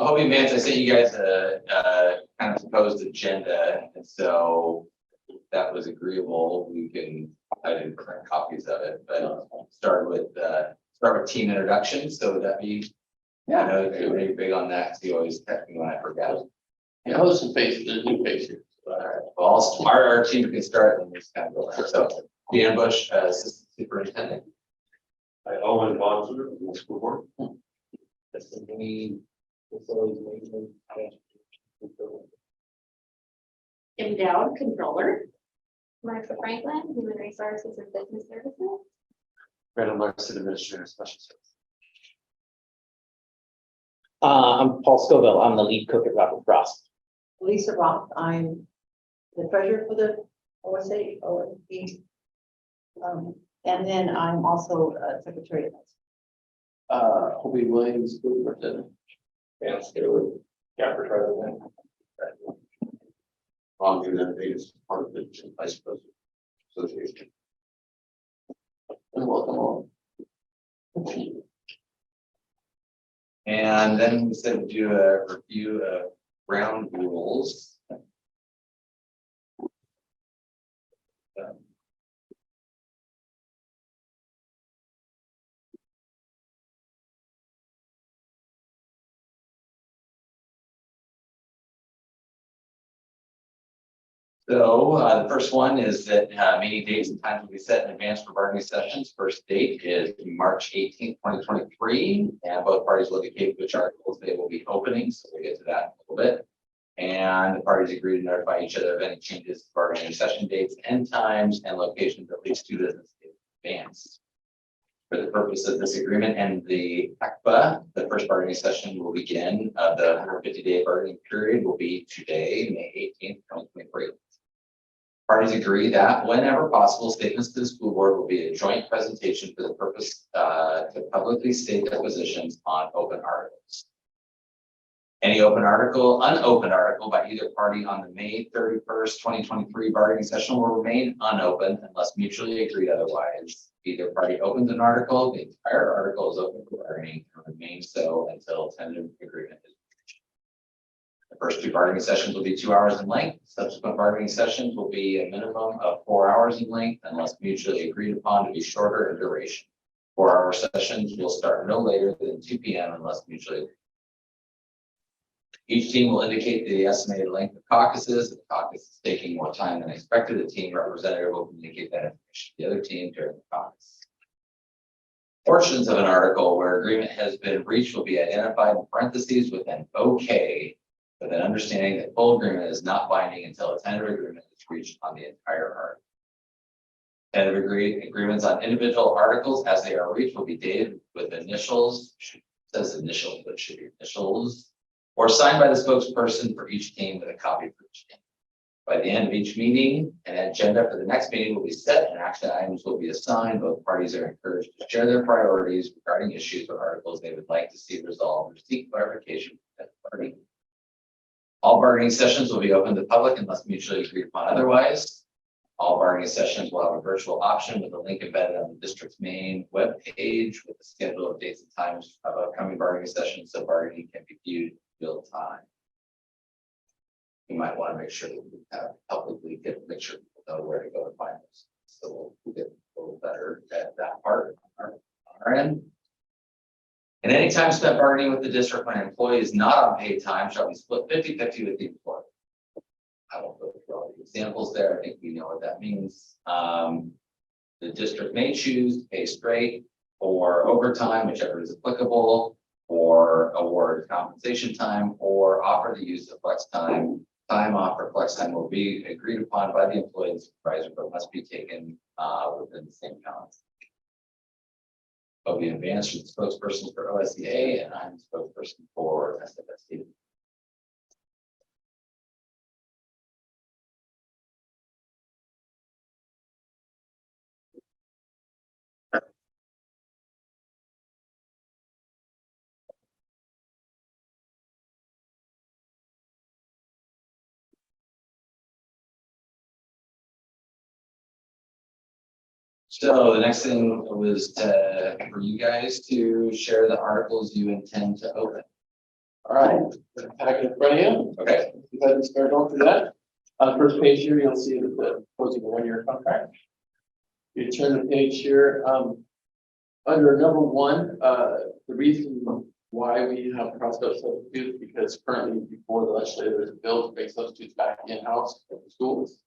hoping Vance, I sent you guys a kind of proposed agenda, and so if that was agreeable, we can, I didn't print copies of it, but start with team introductions. So would that be, I know you're really big on that, so you always text me when I forget. Yeah, who's the face, the new face here? All right, well, our team can start and just kind of go there. So Dan Bush, Assistant Superintendent. Owen Bonser, from the school board. Any facilities maintenance? Kim Dowd, Controller. Martha Franklin, Human Resources and Business Services. Brandon Larson, Administrator, Special Services. I'm Paul Scoville. I'm the lead cook at Robert Frost. Lisa Roth, I'm the treasurer for the OSA, OSD. And then I'm also secretary of Hobie Williams, school superintendent. And Stewart, chapter president. Ron Hernandez is part of the vice president association. And welcome all. And then we said we'd do a review of ground rules. So the first one is that meeting dates and times will be set in advance for bargaining sessions. First date is March 18th, 2023, and both parties will indicate which articles they will be opening. So we'll get to that in a little bit. And the parties agree to notify each other of any changes to bargaining session dates, end times, and locations at least 2 business days in advance. For the purpose of this agreement and the ACPA, the first bargaining session will begin. The 150-day bargaining period will be today, May 18th, 2023. Parties agree that whenever possible, statements to the school board will be a joint presentation for the purpose to publicly state their positions on open articles. Any unopened article by either party on the May 31st, 2023 bargaining session will remain unopened unless mutually agreed otherwise. Either party opens an article, the entire article is open for bargaining and remains so until tentative agreement is reached. The first 2 bargaining sessions will be 2 hours in length. Subsequent bargaining sessions will be a minimum of 4 hours in length unless mutually agreed upon to be shorter in duration. 4-hour sessions will start no later than 2 p.m. unless mutually agreed. Each team will indicate the estimated length of caucuses. If the caucus is taking more time than expected, the team representative will communicate that information to the other team during the caucus. Portions of an article where agreement has been reached will be identified in parentheses with an OK, with an understanding that full agreement is not binding until a tentative agreement is reached on the entire article. Tentative agreements on individual articles as they are reached will be dated with initials, it says initials, but it should be initials, or signed by the spokesperson for each team with a copy for each team. By the end of each meeting, an agenda for the next meeting will be set and action items will be assigned. Both parties are encouraged to share their priorities regarding issues or articles they would like to see resolved or seek clarification from the party. All bargaining sessions will be open to the public unless mutually agreed upon otherwise. All bargaining sessions will have a virtual option with a link embedded on the district's main web page with the schedule of dates and times of upcoming bargaining sessions so bargaining can be viewed real time. You might want to make sure that we have publicly make sure people know where to go and find those. So we'll get a little better at that part on our end. And any time spent bargaining with the district when an employee is not on paid time shall be split 50-50 with the employer. I won't go through all the examples there. I think we know what that means. The district may choose to pay straight or overtime, whichever is applicable, or award compensation time, or offer the use of flex time. Time off or flex time will be agreed upon by the employee and supervisor, but must be taken within the same balance. I'll be advanced from the spokesperson for OSEA, and I'm the spokesperson for SFSD. So the next thing was for you guys to share the articles you intend to open. All right, the packet in front of you. Okay, Go ahead and start going through that. On the first page here, you'll see that the proposing a one-year contract. You turn the page here, under number one, the reason why we have crossed out substitutes, because currently before the legislature, there's a bill to make substitutes back in-house at the schools.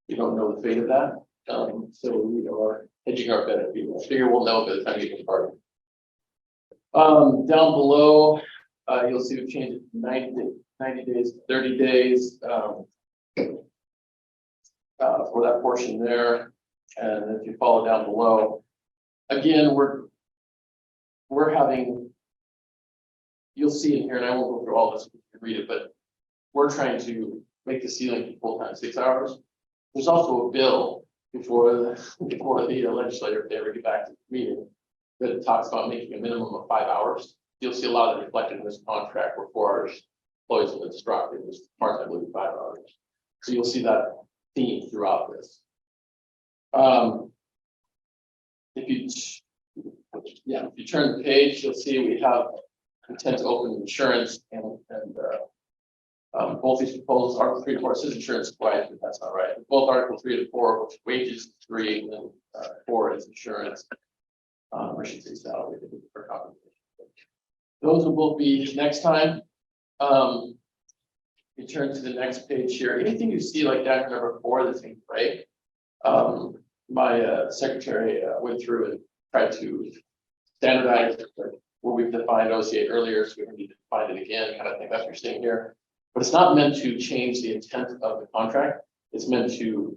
We don't know the fate of that, so we are hedging our bet. We figure we'll know by the time we get started. Down below, you'll see we've changed it from 90 days to 30 days for that portion there. And if you follow down below, again, we're having, you'll see in here, and I won't go through all this, you can read it, but we're trying to make the ceiling full-time 6 hours. There's also a bill before the legislature, if they ever get back to the meeting, that talks about making a minimum of 5 hours. You'll see a lot of it reflected in this contract where 4 hours employees have been struck in this part, I believe 5 hours. So you'll see that theme throughout this. If you turn the page, you'll see we have intent to open insurance and both these proposals, Article 3 to 4 says insurance twice, but that's not right. Both Article 3 to 4, which wages is 3, and then 4 is insurance. I should say salary for compensation. Those will both be next time. You turn to the next page here. Anything you see like that number 4 that's in gray, my secretary went through and tried to standardize what we've defined OCA earlier, so we don't need to define it again, kind of thing. That's what you're seeing here. But it's not meant to change the intent of the contract. It's meant to,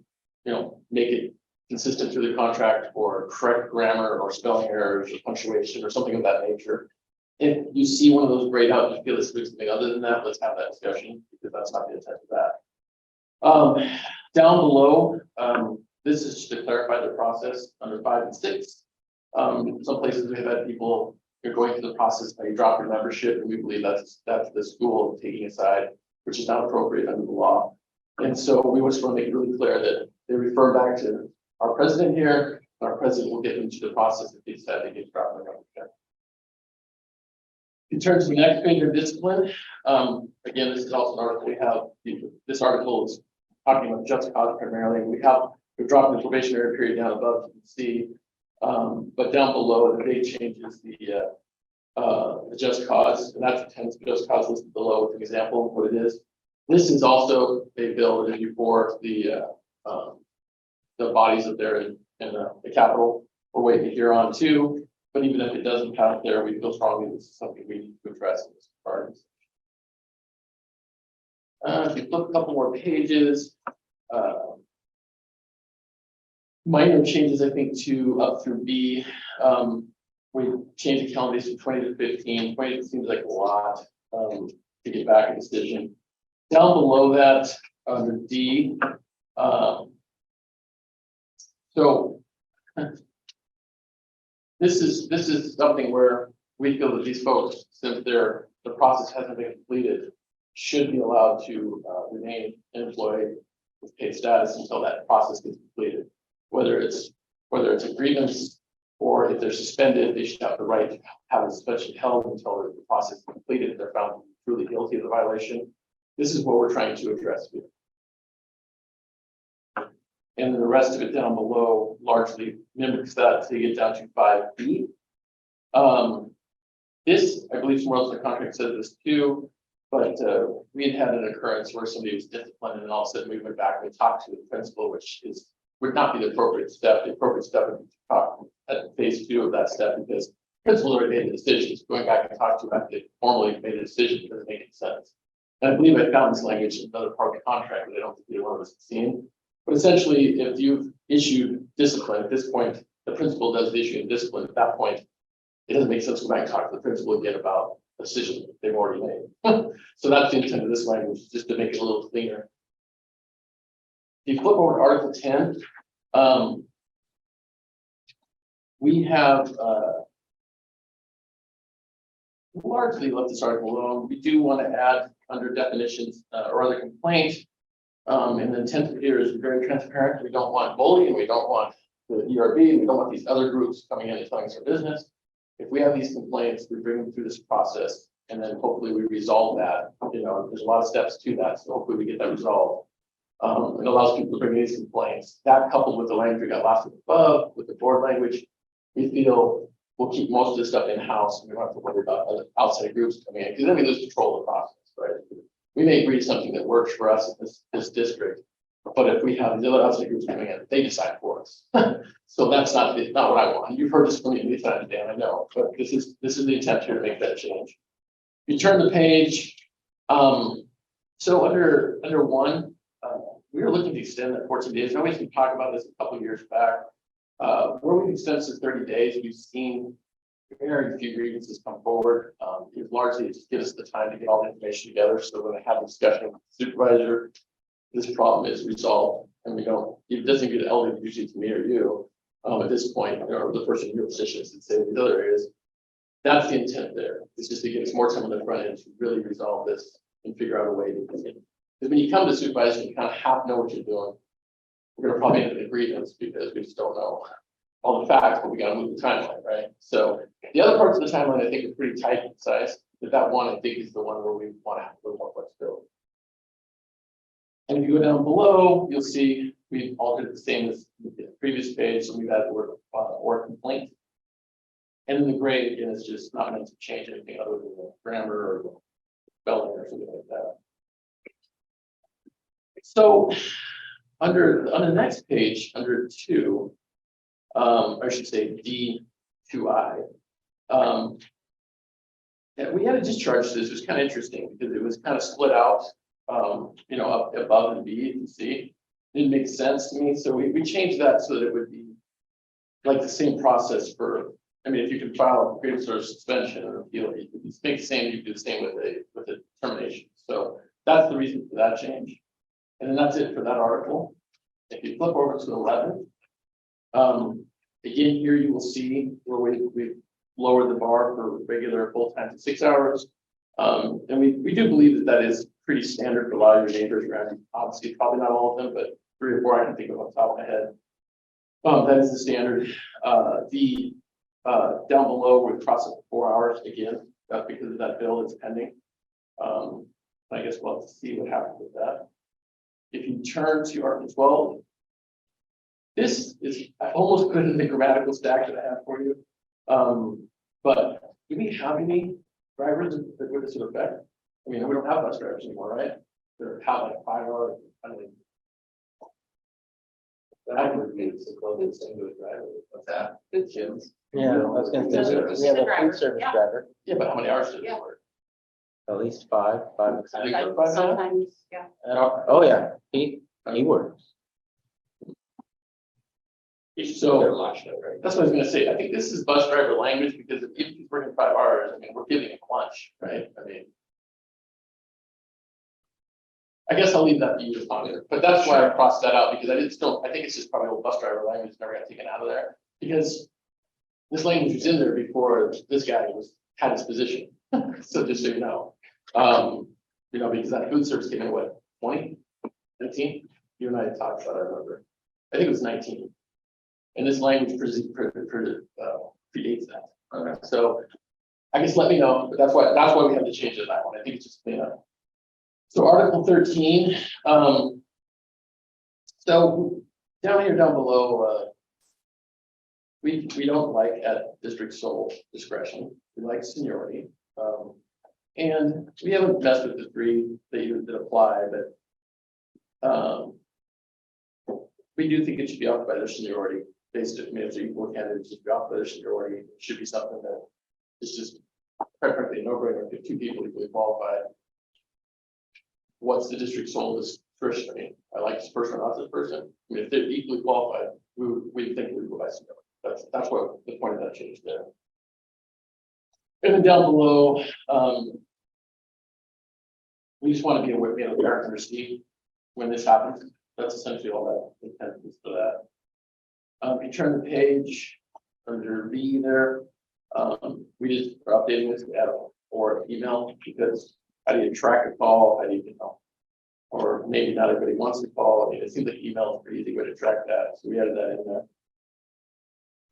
make it consistent through the contract, or correct grammar or spelling errors or punctuation or something of that nature. If you see one of those grayed out, you feel it's doing something other than that, let's have that discussion, because that's not the intent of that. Down below, this is just to clarify the process under 5 and 6. Some places we have had people, you're going through the process, now you drop your membership, and we believe that's the school taking aside, which is not appropriate under the law. And so we just want to make it really clear that they refer back to our president here, and our president will get into the process if they decide they get dropped their membership. In terms of the next page of discipline, again, this is also an article we have. This article is talking about just cause primarily. We've dropped the probationary period down above, you can see, but down below the date changes the just cause, and that's the 10 just cause listed below with an example of what it is. This is also a bill that is before the bodies up there in the Capitol. We're waiting to hear on too, but even if it doesn't pass there, we feel strongly this is something we need to address in this part. If you flip a couple more pages, minor changes, I think, to up through B. We changed the calendar days from 20 to 15. 20 seems like a lot to get back a decision. Down below that, under D, so this is something where we feel that these folks, since the process hasn't been completed, should be allowed to remain employed with paid status until that process gets completed. Whether it's a grievance or if they're suspended, they should have the right to have a suspension held until the process is completed if they're found truly guilty of the violation. This is what we're trying to address here. And then the rest of it down below largely mimics that to get down to 5B. This, I believe somewhere else in the contract said this too, but we had an occurrence where somebody was disciplined and all of a sudden we went back and talked to the principal, which would not be the appropriate step. The appropriate step would be to talk at phase 2 of that step, because the principal already made the decisions. Going back and talk to them after they formally made a decision doesn't make any sense. And I believe I found this language in another part of the contract, but I don't think either one of us has seen. But essentially, if you've issued discipline at this point, the principal does the issuing discipline at that point. It doesn't make sense to go back and talk to the principal again about a decision they've already made. So that's the intent of this language, just to make it a little cleaner. If you flip over to Article 10, we have largely left this article alone. We do want to add under definitions or other complaints. And the intent here is very transparent. We don't want bullying, we don't want the ERB, we don't want these other groups coming in and telling us our business. If we have these complaints, we bring them through this process. And then hopefully we resolve that, there's a lot of steps to that, so hopefully we get that resolved. It allows people to bring these complaints, that coupled with the language we got last above, with the board language, we feel we'll keep most of this stuff in-house, and we don't have to worry about other outside groups coming in, because then we lose control of the process, right? We may agree to something that works for us in this district, but if we have the other outside groups coming in, they decide for us. So that's not what I want. You've heard this from me many times, Dan, I know, but this is the intent here to make that change. You turn the page, so under one, we were looking to extend that 14 days. I know we can talk about this a couple of years back. Where we've extended to 30 days, we've seen very few grievances come forward. It largely just gives us the time to get all the information together. So when I have a discussion with the supervisor, this problem is resolved, and it doesn't get elevated usually to me or you at this point, or the person in your position should say these other areas. That's the intent there. It's just to give us more time on the front end to really resolve this and figure out a way to continue. Because when you come to supervisor, you kind of have to know what you're doing. We're gonna probably end up in agreements because we just don't know all the facts, but we gotta move the timeline, right? So the other parts of the timeline, I think, are pretty tight in size, but that one, I think, is the one where we want to have a little more flexibility. And if you go down below, you'll see we've altered the same as the previous page, so we've added the word or complaint. And in the gray, again, it's just not meant to change anything other than the grammar or spelling or something like that. So on the next page, under 2, I should say D2I, we had a discharge to this. It was kind of interesting because it was kind of split out, up above and B, you can see. It didn't make sense to me, so we changed that so that it would be like the same process for, if you can file a grievance or suspension or appeal, you can make the same, you do the same with a termination. So that's the reason for that change. And then that's it for that article. If you flip over to 11, again, here you will see where we've lowered the bar for regular full-time to 6 hours. And we do believe that is pretty standard for a lot of your neighbors around. Obviously, probably not all of them, but 3 or 4 I can think of off the top of my head. That is the standard. Down below, we cross it 4 hours again. That's because of that bill that's pending. I guess we'll have to see what happens with that. If you turn to Article 12, this is, I almost put it in the grammatical stack that I have for you. But do we have any drivers that would this affect? We don't have bus drivers anymore, right? They're have like 5 hours. That would be the closest thing to a driver. What's that? Good kids. Yeah, I was gonna Food say, service. we have a Driver, food service yeah. driver, Yeah, but how many hours does it Yeah. work? at least 5 or 6. I think we're 5 now. Sometimes, yeah. Oh, yeah, he works. So They're lunch, right? that's what I was gonna say. I think this is bus driver language because if he's working 5 hours, we're giving him lunch, right? I guess I'll leave that to you to ponder, but that's why I crossed that out because I think it's just probably old bus driver language never got taken out of there because this language was in there before this guy had his position. So just so you know, because that food service came in what, 20, 19? You and I had talked about it, I remember. I think it was 19. And this language predates that. Okay. So I guess let me know, but that's why we have to change it that one. I think it's just clean up. So Article 13. So down below, we don't like at district sole discretion. We like seniority. And we haven't messed with the 3 that apply, but we do think it should be off by their seniority. Basically, if they're equal candidates, should be off by their seniority. It should be something that is just, quite frankly, no-brainer. If 2 people equally qualified, what's the district sole discretion? I like this person or not this person. If they're equally qualified, we think we go by seniority. That's what the point of that change there. And then down below, we just want to be aware, we have a parent understand when this happens. That's essentially all that intent is for that. If you turn the page under B there, we just are updating this to add or email because how do you track a call? How do you know? Or maybe not everybody wants to call. It seems like email is a pretty easy way to track that. So we added that in there.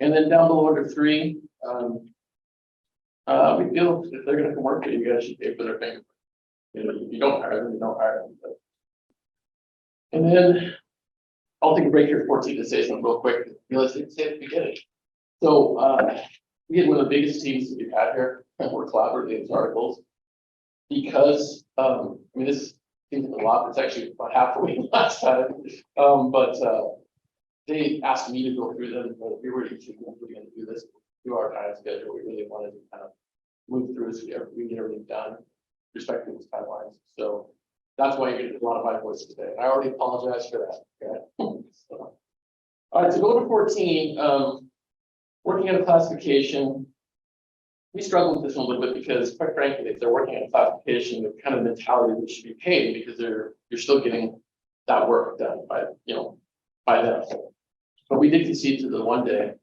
And then down below under 3, We feel if they're gonna come work for you, you guys should pay for their fingerprint. You know, if you don't hire them, you don't hire them. But- And then I'll take a break here, 14, to say something real quick. Realistic, say at the beginning. So, we had one of the biggest teams that we've had here, and we're collaborating these articles. Because, I mean, this seems like a lot, it's actually about half a week last time. But they asked me to go through them, but we were each going to do this, do our time schedule. We really wanted to kind of move through so we get everything done, respecting these timelines. So that's why you're getting a lot of my voice today. I already apologize for that. Okay? So, all right, so go to 14, working on a classification. We struggle with this one a little bit because, quite frankly, if they're working on a classification, the kind of mentality that should be paid because you're still getting that work done by them. But we did concede to the one day,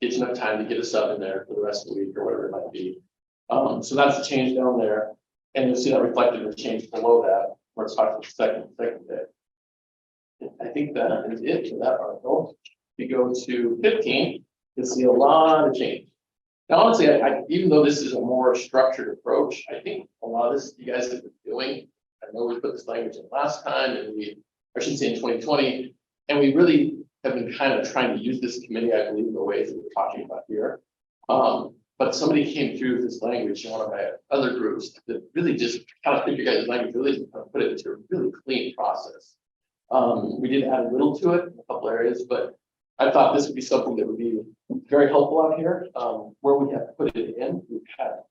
it's enough time to get a sub in there for the rest of the week or whatever it might be. So that's the change down there, and you'll see that reflected in the change below that, where it's talking about the second day. I think that is it for that article. If you go to 15, you'll see a lot of change. Now, honestly, even though this is a more structured approach, I think a lot of this you guys have been doing. I know we put this language in last time, and I should say in 2020, and we really have been kind of trying to use this committee, I believe, in the ways that we're talking about here. But somebody came through with this language in one of my other groups that really just kind of took your guys' language, really kind of put it into a really clean process. We did add a little to it in a couple areas, but I thought this would be something that would be very helpful out here. Where we have put it in, we've had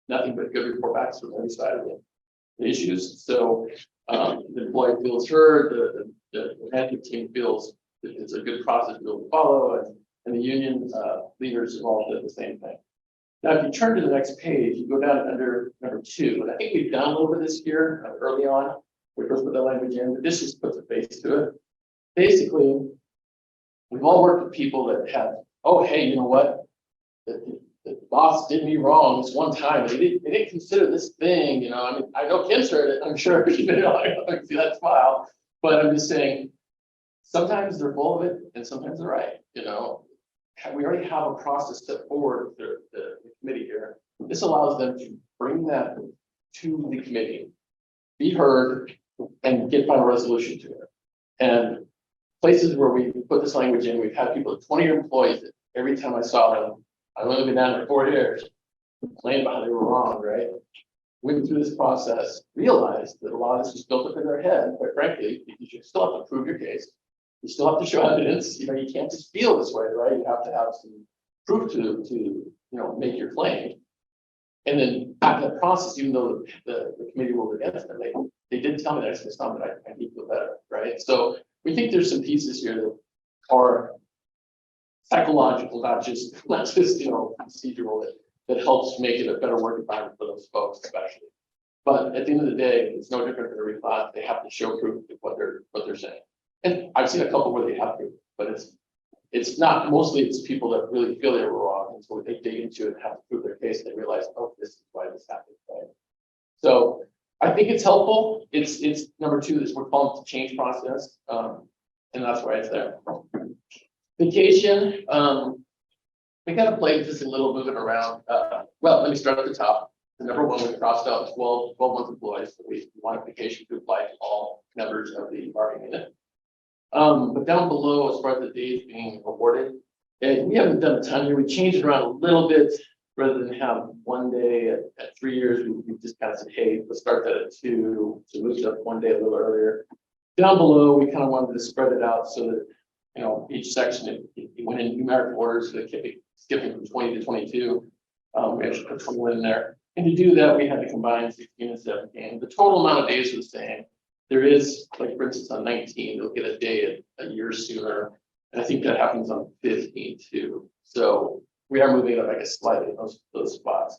nothing but good report backs from every side of the issues. So the employee feels heard, the management team feels that it's a good process to follow, and the union leaders have all done the same thing. Now, if you turn to the next page, you go down under number 2, and I think we've done a little bit of this here early on. We first put the language in, but this just puts a face to it. Basically, we've all worked with people that have, oh, hey, you know what? The boss did me wrong this one time. They didn't consider this thing, you know. I mean, I know Ken's heard it, I'm sure. You know, I can see that smile, but I'm just saying, sometimes they're full of it, and sometimes they're right. You know, we already have a process set forward for the committee here. This allows them to bring that to the committee, be heard, and get final resolution to it. And places where we put this language in, we've had people, 20-year employees, that every time I saw them, I've only been down there 4 years, complained about how they were wrong, right? Went through this process, realized that a lot of this was built up in their head, quite frankly, because you still have to prove your case. You still have to show evidence. You know, you can't just feel this way, right? You have to have some proof to make your claim. And then after that process, even though the committee ruled against them, they did tell me that it's not that I need to feel better, right? So we think there's some pieces here that are psychological, not just procedural, that helps make it a better work environment for those folks, especially. But at the end of the day, it's no different than a reclass. They have to show proof of what they're saying. And I've seen a couple where they have to, but it's not, mostly it's people that really feel they were wrong. And so they dig into it and have to prove their case, they realize, oh, this is why this happened, right? So I think it's helpful. It's number 2, this we're calling it the change process. And that's why it's there. Vacation, we kind of played this a little, moving around. Well, let me start at the top. The number 1, we crossed out 12-month employees. So we want vacation to apply to all members of the bargaining unit. But down below, as far as the days being awarded, and we haven't done a ton here. We changed it around a little bit. Rather than have 1 day at 3 years, we just kind of said, hey, let's start that at 2. So moved up 1 day a little earlier. Down below, we kind of wanted to spread it out so that, you know, each section, it went in numeric order, so they kept skipping from 20 to 22. We actually put 21 in there. And to do that, we had to combine 16 and 17. The total amount of days was the same. There is, like, for instance, on 19, they'll get a day a year sooner. And I think that happens on 15 too. So we are moving it up, I guess, slightly in those spots.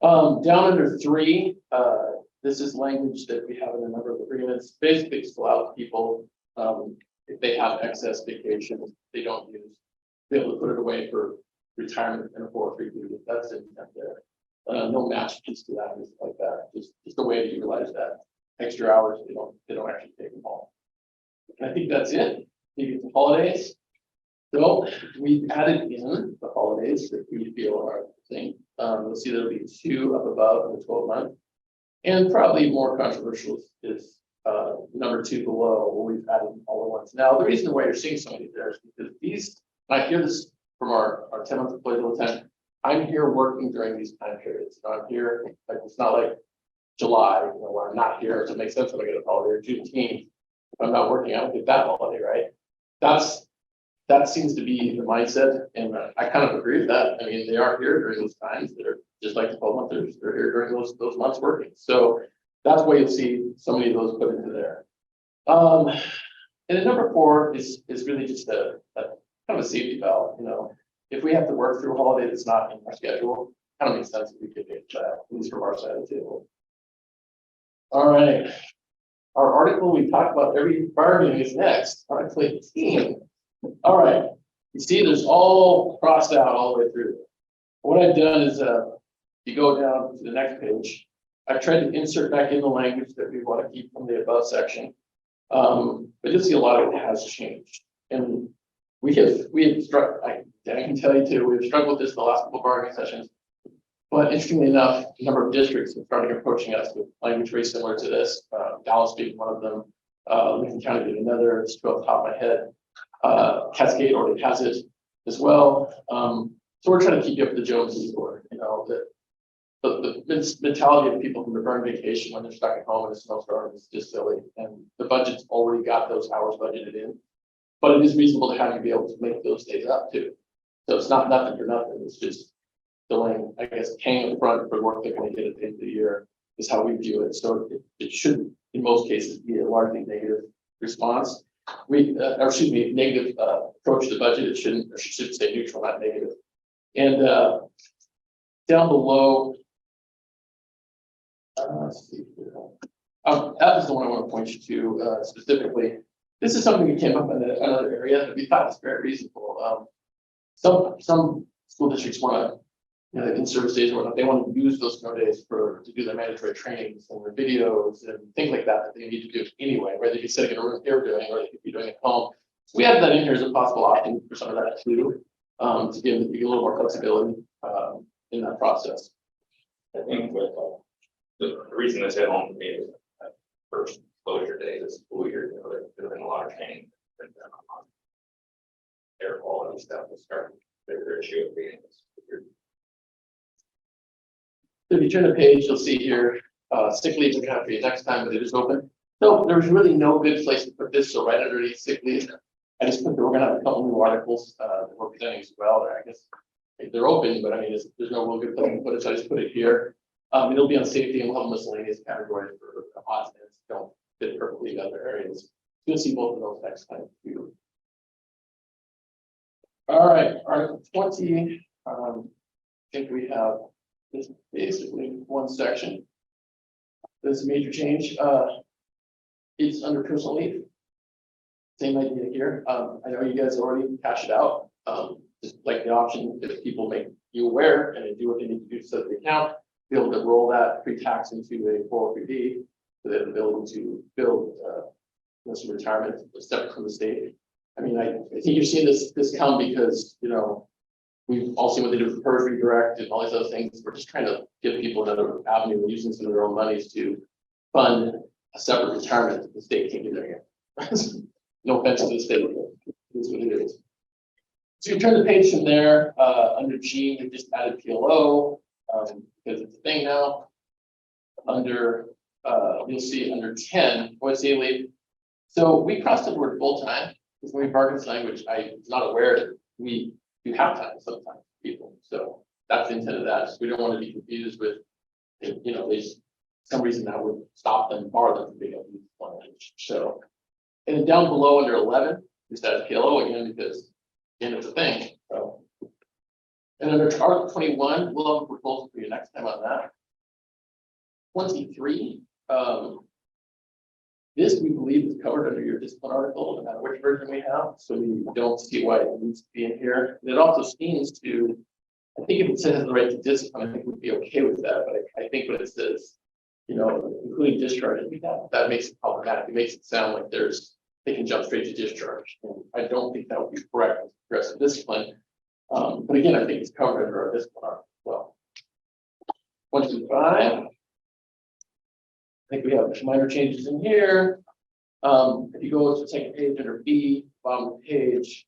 Down under 3, this is language that we have in a number of agreements. Basically, it allows people, if they have excess vacation, they don't use, be able to put it away for retirement and a 403 period. That's the intent there. No match piece to that, anything like that. Just a way to utilize that extra hours. They don't actually take them home. And I think that's it. You get the holidays. So we've added in the holidays that we feel are the thing. You'll see there'll be 2 up above in the 12-month. And probably more controversial is number 2 below, where we've added all at once. Now, the reason why you're seeing so many there is because these, and I hear this from our 10-month employees all the time. I'm here working during these time periods. So I'm here, like, it's not like July, where I'm not here, so it makes sense when I get a holiday, or Juneteenth. If I'm not working, I don't get that holiday, right? That seems to be the mindset, and I kind of agree with that. I mean, they are here during those times. They're just like the 12-monthers. They're here during those months working. So that's why you'll see so many of those put into there. And then number 4 is really just a kind of a safety valve. If we have to work through a holiday that's not in our schedule, kind of makes sense if we could get that, at least from our side of the table. All right. Our article we talked about every fire meeting is next, Article 18. All right, you see there's all crossed out all the way through. What I've done is, you go down to the next page, I've tried to insert back in the language that we want to keep from the above section. But you'll see a lot of it has changed. And we have struck, I can tell you too, we've struggled with this the last couple of bargaining sessions. But interestingly enough, a number of districts have started approaching us with language very similar to this. Dallas being one of them, Lincoln County being another, just off the top of my head. Cascade already has it as well. So we're trying to keep you up to the Joneses order, the mentality of people from the burn vacation when they're stuck at home in a snowstorm is just silly. And the budget's already got those hours budgeted in, but it is reasonable to have you be able to make those days up too. So it's not nothing for nothing. It's just delaying, I guess, paying up front for work they're going to get at the end of the year is how we view it. So it should, in most cases, be a largely negative response. Negative approach to the budget. It shouldn't, or should say neutral, not negative. And down below, let's see here. That is the one I want to point you to specifically. This is something that came up in another area that we thought was very reasonable. Some school districts want to, in service days or whatnot, they want to use those snow days to do their mandatory trainings and their videos and things like that they need to do anyway, whether they be sitting in a room here doing or they could be doing at home. So we have that in here as a possible option for some of that too, to give a little more flexibility in that process. I think with the reason this hit home for me is that first closure day this school year, there's been a lot of training. Air quality stuff is starting to be a bigger issue of being this year. If you turn the page, you'll see here, sick leave is going to have to be next time, but it is open. So there's really no good place to put this. So right underneath sick leave, I just put that we're going to have a couple new articles that we're presenting as well. I guess they're open, but I mean, there's no real good place to put it. So I just put it here. It'll be on safety and we'll have miscellaneous categories for odds and ends don't fit perfectly in other areas. You'll see both of those next time too. All right, Article 20. I think we have this basically one section. There's a major change. It's under personal leave. Same idea here. I know you guys already cashed it out. Just like the option, if people make you aware and they do what they need to do to set the account, be able to roll that pre-tax into a 403B, so they have the ability to build some retirement separate from the state. I mean, I think you've seen this come because we've all seen what they do for PERS redirect and all these other things. We're just trying to give people another avenue of using some of their own monies to fund a separate retirement that the state can't get there yet. No offense to the state, it is what it is. So you turn the page from there, under G, we just added PLO, because it's a thing now. Under, you'll see under 10, OSA leave. So we crossed the word full time, because when we bargain this language, I was not aware that we do have time sometimes people. So that's the intent of that. So we don't want to be confused with, there's some reason that would stop them, bar them from being able to use one language. So, and then down below under 11, we added PLO again, because again, it's a thing. So, and under Article 21, we'll have a proposal for you next time on that. 23, this we believe is covered under your discipline article, no matter which version we have. So we don't see why it needs to be in here. And it also seems to, I think if it says the right to discipline, I think we'd be okay with that. But I think when it says, including discharge, I think that makes it problematic. It makes it sound like they can jump straight to discharge. And I don't think that would be correct with progressive discipline. But again, I think it's covered under our discipline article as well. 1 through 5. I think we have minor changes in here. If you go to the second page under B, bottom of the page,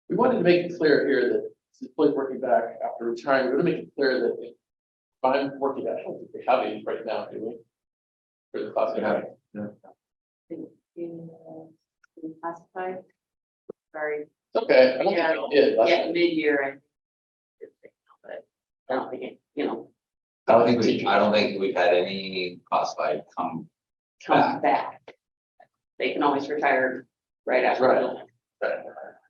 we wanted to make it clear here that this is employee working back after retiring. We're going to make it clear that if I'm working back, I don't think we have any right now, do we? For the classified. Classified. Sorry. It's okay. I don't think we did. last Yeah, time. mid-year. But I don't think it, I don't think we've had any classified come comes back. They can always retire right after. Right.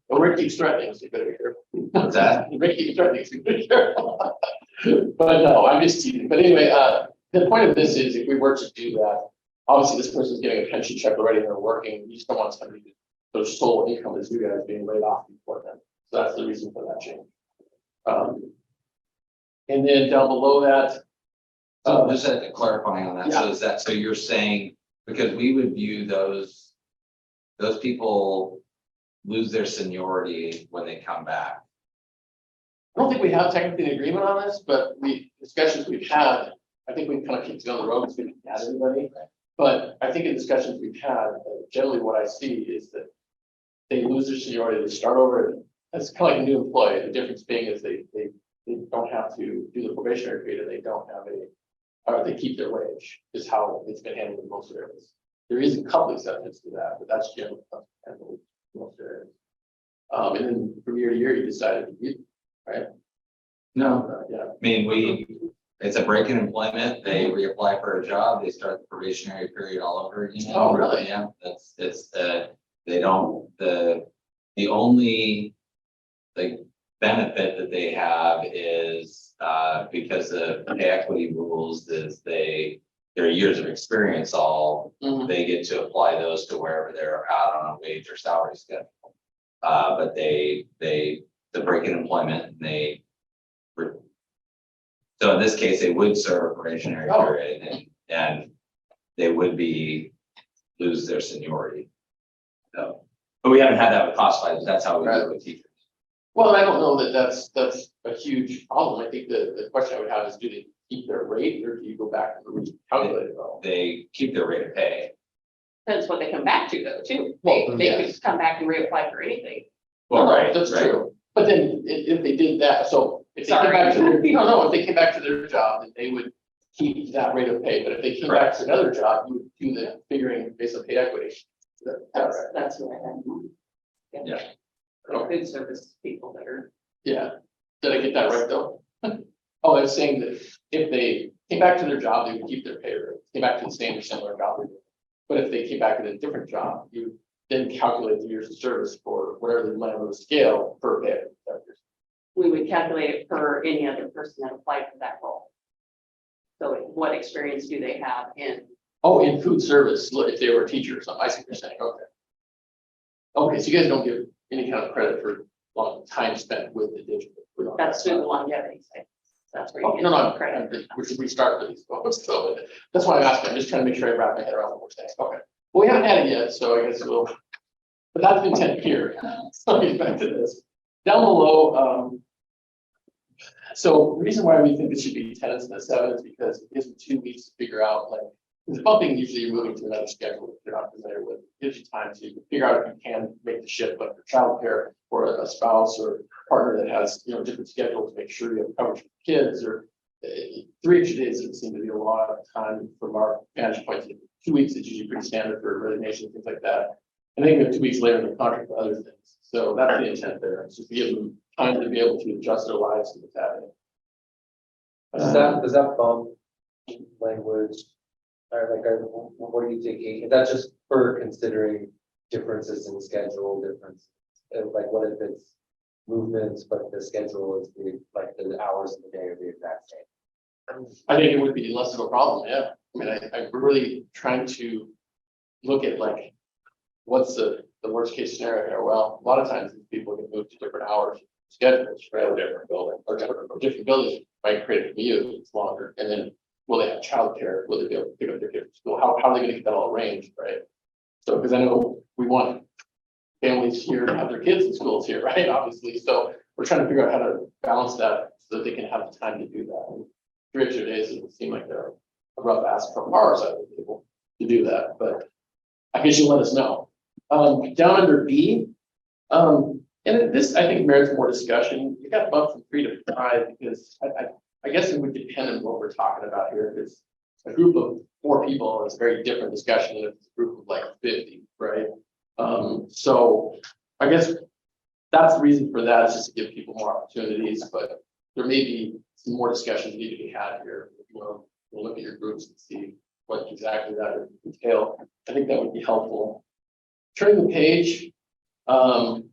But Rick keeps threatening, so you better be careful. What's that? Rick keeps threatening, so you better be careful. But no, I'm just teasing. But anyway, the point of this is if we were to do that, obviously this person's getting a pension check already and they're working. You just don't want somebody their sole income is you guys being laid off before then. So that's the reason for that change. And then down below that. So just clarifying on that, Yeah. so is that, so you're saying, because we would view those people lose their seniority when they come back. I don't think we have technically an agreement on this, but discussions we've had, I think we've kind of kicked it on the road because we haven't had anybody. But I think in discussions we've had, generally what I see is that they lose their seniority, they start over. It's kind of like a new employee. The difference being is they don't have to do the probationary period and they don't have or they keep their wage is how it's been handled in most areas. There is a couple exceptions to that, but that's generally handled in most areas. And then from year to year, you decided to do, right? No, Yeah. I mean, it's a break in employment, they reapply for a job, they start the probationary period all over again. Oh, really? Yeah, they don't, the only benefit that they have is, because of pay equity rules, is their years of experience Mhm. they get to apply those to wherever they're out on a wage or salary schedule. But the break in employment, so in this case, they would serve a probationary Oh. period and they would lose their seniority. So, but we haven't had that with classified, that's how we do it with teachers. Well, I don't know that that's a huge problem. I think the question I would have is, do they keep their rate or do you go back and recalculate it all? They keep their rate of pay. Depends what they come back to though, too. Well, They could yes. just come back and reapply for anything. Well, Well, right, that's true. But then if they did that, so if they came Sorry. back to their, no, if they came back to their job, then they would keep that rate of pay. But if they came back to another job, you would do the figuring based on pay equity. That's what I had. in mind. Yeah. For food service people that are, Yeah. Did I get that right though? Oh, I was saying that if they came back to their job, they would keep their pay rate, came back to the same or similar job. But if they came back at a different job, you would then calculate the years of service for whatever the land on the scale per pay. we would calculate it for any other person that applied for that role. So what experience do they have in? Oh, in food service, look, if they were a teacher or something, I see what you're saying, okay. Okay, so you guys don't give any kind of credit for long time spent with the digital. That's through the longevity side. That's where you Oh, get no, no, credit. we should restart with these folks, so that's why I'm asking, I'm just trying to make sure I wrap my head around what we're saying, okay. Well, we haven't had it yet, so I guess we'll, but that's the intent here, so I'll get back to this. Down below, so the reason why we think this should be 10 instead of 7 is because it gives them 2 weeks to figure out, like, the bumping usually you're moving to another schedule if you're not familiar with, it gives you time to figure out if you can make the shift, like for childcare or a spouse or partner that has, different schedules to make sure you have coverage for kids or 3 extra days doesn't seem to be a lot of time from our vantage point. 2 weeks is usually pretty standard for resignation, things like that. And then we have 2 weeks later in the contract for other things. So that's the intent there. It's just to give them time to be able to adjust their lives to what's happening. Does that bump language? Or what are you thinking? Is that just for considering differences in schedule, like what if it's movements, but the schedule is the hours of the day are the exact same? I think it would be less of a problem, yeah. I mean, I'm really trying to look at what's the worst case scenario here? Well, a lot of times these people get moved to different hours, schedules, right? Or different buildings might create a commute, it's longer, and then will they have childcare? Will they be able to pick up their kids from school? How are they gonna get that all arranged, right? So, because I know we want families here to have their kids in schools here, right? Obviously, so we're trying to figure out how to balance that so that they can have the time to do that. 3 extra days doesn't seem like a rough ask from our side of the table to do that, but I guess you'll let us know. Down under B, and this, I think merits more discussion. You got bumped from 3 to 5 because I guess it would depend on what we're talking about here. If it's a group of 4 people, it's a very different discussion than if it's a group of like 50, right? So I guess that's the reason for that, is just to give people more opportunities, but there may be some more discussions need to be had here. If you want to look at your groups and see what exactly that would entail. I think that would be helpful. Turning the page, again,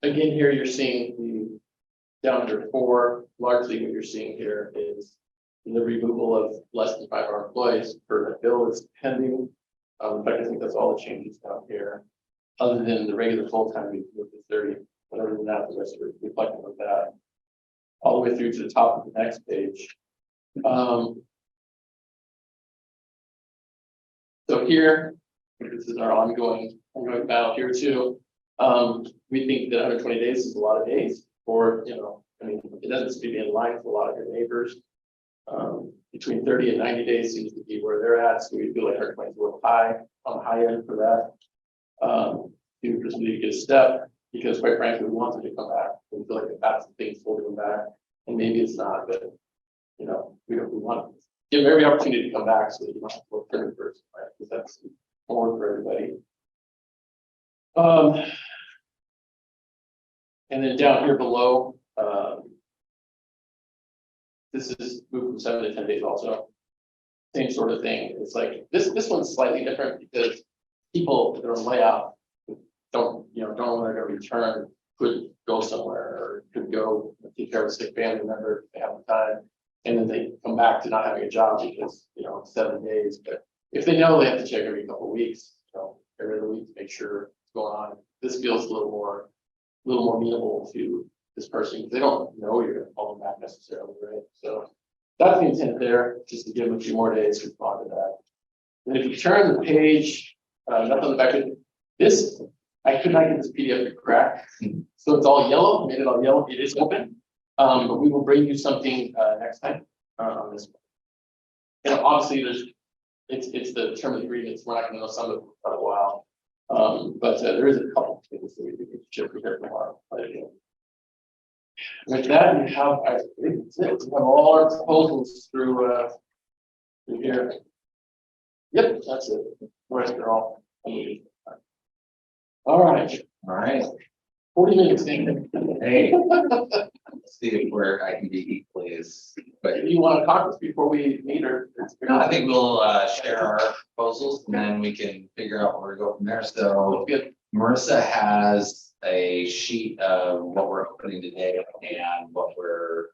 here you're seeing the down under 4, largely what you're seeing here is the removal of less than 5 employees per bill is pending. In fact, I think that's all the changes down here, other than the regular full-time we moved to 30, but other than that, the rest are reflective of that. All the way through to the top of the next page. So here, this is our ongoing battle here too. We think that 120 days is a lot of days, or, you know, I mean, it doesn't seem to be in line with a lot of your neighbors. Between 30 and 90 days seems to be where they're at, so we feel like 120 is a little high, on the high end for that. You just need to get a step, because quite frankly, we want them to come back. We feel like that's the thing holding them back, and maybe it's not, but, you know, we want to give them every opportunity to come back so that you don't have to look for them first, right? Because that's more for everybody. And then down here below, this is moved from 7 to 10 days also. Same sort of thing. It's like this one's slightly different because people that are on layoff don't know when they're going to return, could go somewhere or could go take care of a sick family member if they have the time, and then they come back to not having a job because 7 days. But if they know they have to check every couple of weeks, every other week to make sure what's going on, this feels a little more amenable to this person. They don't know you're going to call them back necessarily, right? So that's the intent there, just to give them a few more days to respond to that. And if you turn the page, nothing on the back of this, I could not get this PDF to crack. So it's all yellow, made it all yellow. It is open, but we will bring you something next time on this one. And obviously, it's the term of agreements. We're not going to know some of it for quite a while, but there is a couple of things that we need to share for tomorrow. With that, we have, I think that's it. We have all our proposals through here. Yep, that's it. The rest are all. All right. All right. 40 minutes, Nathan. Hey. See if where I can be equally as, but Do you want to talk to us before we meet, or? no, I think we'll share our proposals and then we can figure out where to go from there. So Good. Marissa has a sheet of what we're opening today and what we're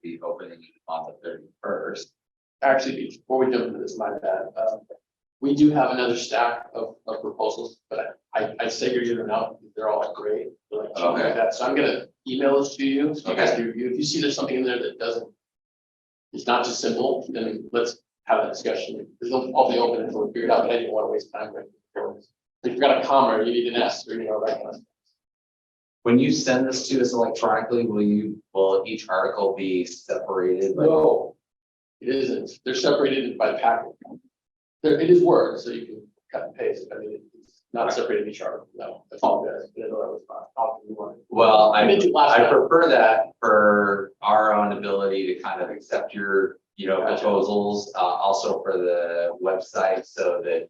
be opening on the 31st. Actually, before we jump into this, my bad. We do have another stack of proposals, but I segregated them out because they're all great. They're like, Okay. like that. So I'm gonna email this to you. So you guys Okay. can review. If you see there's something in there that it's not just simple, then let's have that discussion. Because they'll all be open until we figure it out, but I didn't want to waste time. If you've got a comma, or you need an S, or that kind of stuff. When you send this to us electronically, will each article be separated? No, it isn't. They're separated by packet. It is Word, so you can cut and paste. I mean, it's not separated each article. No, I apologize. I didn't know that was not often you wanted. Well, I did it last I time. prefer that for our own ability to kind of accept your, Gotcha. proposals, also for the website, so that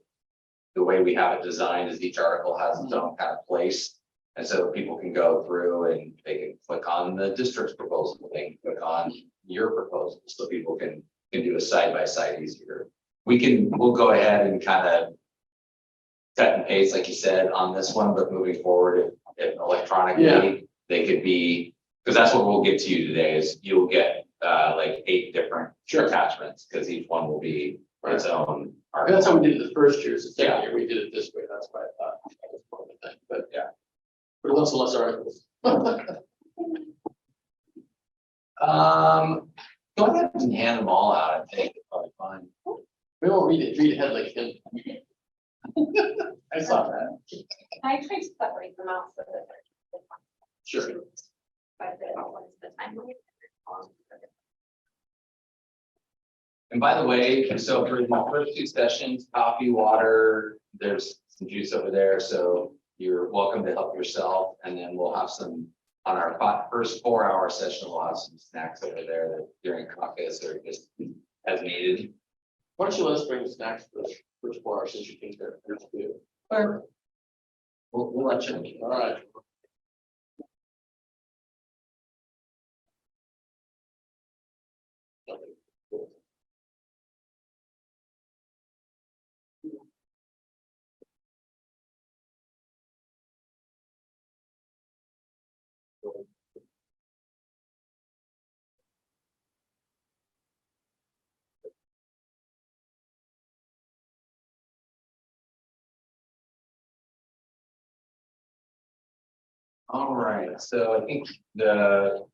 the way we have it designed is each article has its own kind of place. And so people can go through and they can click on the district's proposal, they can click on your proposal, so people can do a side by side easier. We'll go ahead and kind of cut and paste, like you said, on this one, but moving forward, if electronically, Yeah. they could be, because that's what we'll get to you today, is you'll get like 8 different attachments, because each one will be its own. And that's how we did it the first year. So second Yeah. year we did it this way. That's why I thought that was part of the thing. But Yeah. But less and less articles. Go ahead and hand them all out, I think, it's probably fine. We won't read ahead like him. I saw that. I tried to separate them out so that they're. Sure. But they don't want to spend time with it. And by the way, so for the first two sessions, coffee, water, there's some juice over there, so you're welcome to help yourself. And then we'll have some, on our first 4-hour session, we'll have some snacks over there that during caucus or just as needed. Why don't you let us bring the snacks for the first 4 hours since you think they're good. We'll let you. All right. All right, so I think the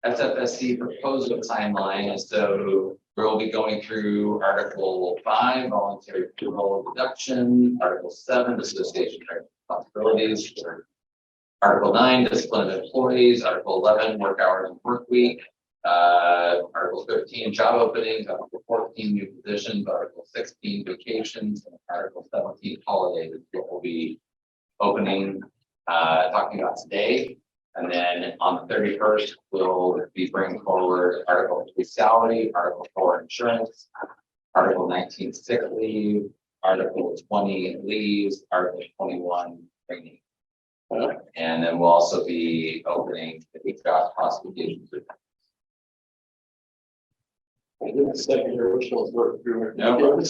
SFSD proposal timeline is, so we'll be going through Article 5, voluntary payroll deduction, Article 7, association responsibilities, Article 9, discipline of employees, Article 11, work hours and work week, Article 13, job openings, Article 14, new positions, Article 16, vacations, and Article 17, holidays, is what we'll be opening, talking about today. And then on the 31st, we'll be bringing forward Article 3 salary, Article 4 insurance, Article 19 sick leave, Article 20 leaves, Article 21 training. And then we'll also be opening the job classifications. I did a second here, which one's work through. No.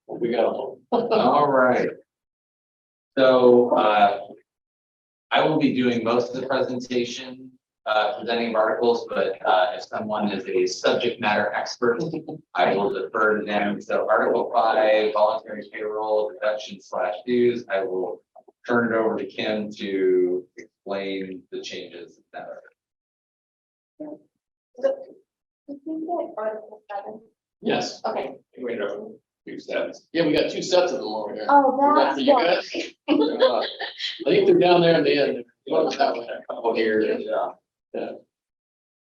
We got. All right. So I will be doing most of the presentation, presenting of articles, but if someone is a subject matter expert, I will defer to them. So Article 5, voluntary payroll deduction / dues, I will turn it over to Kim to explain the changes that are. I think that Article 7. Yes, Okay. We know 2 steps. yeah, we got 2 sets of them over here. Oh, That's that's you why. guys. I think they're down there in the end. Look that way. Couple here, Yeah.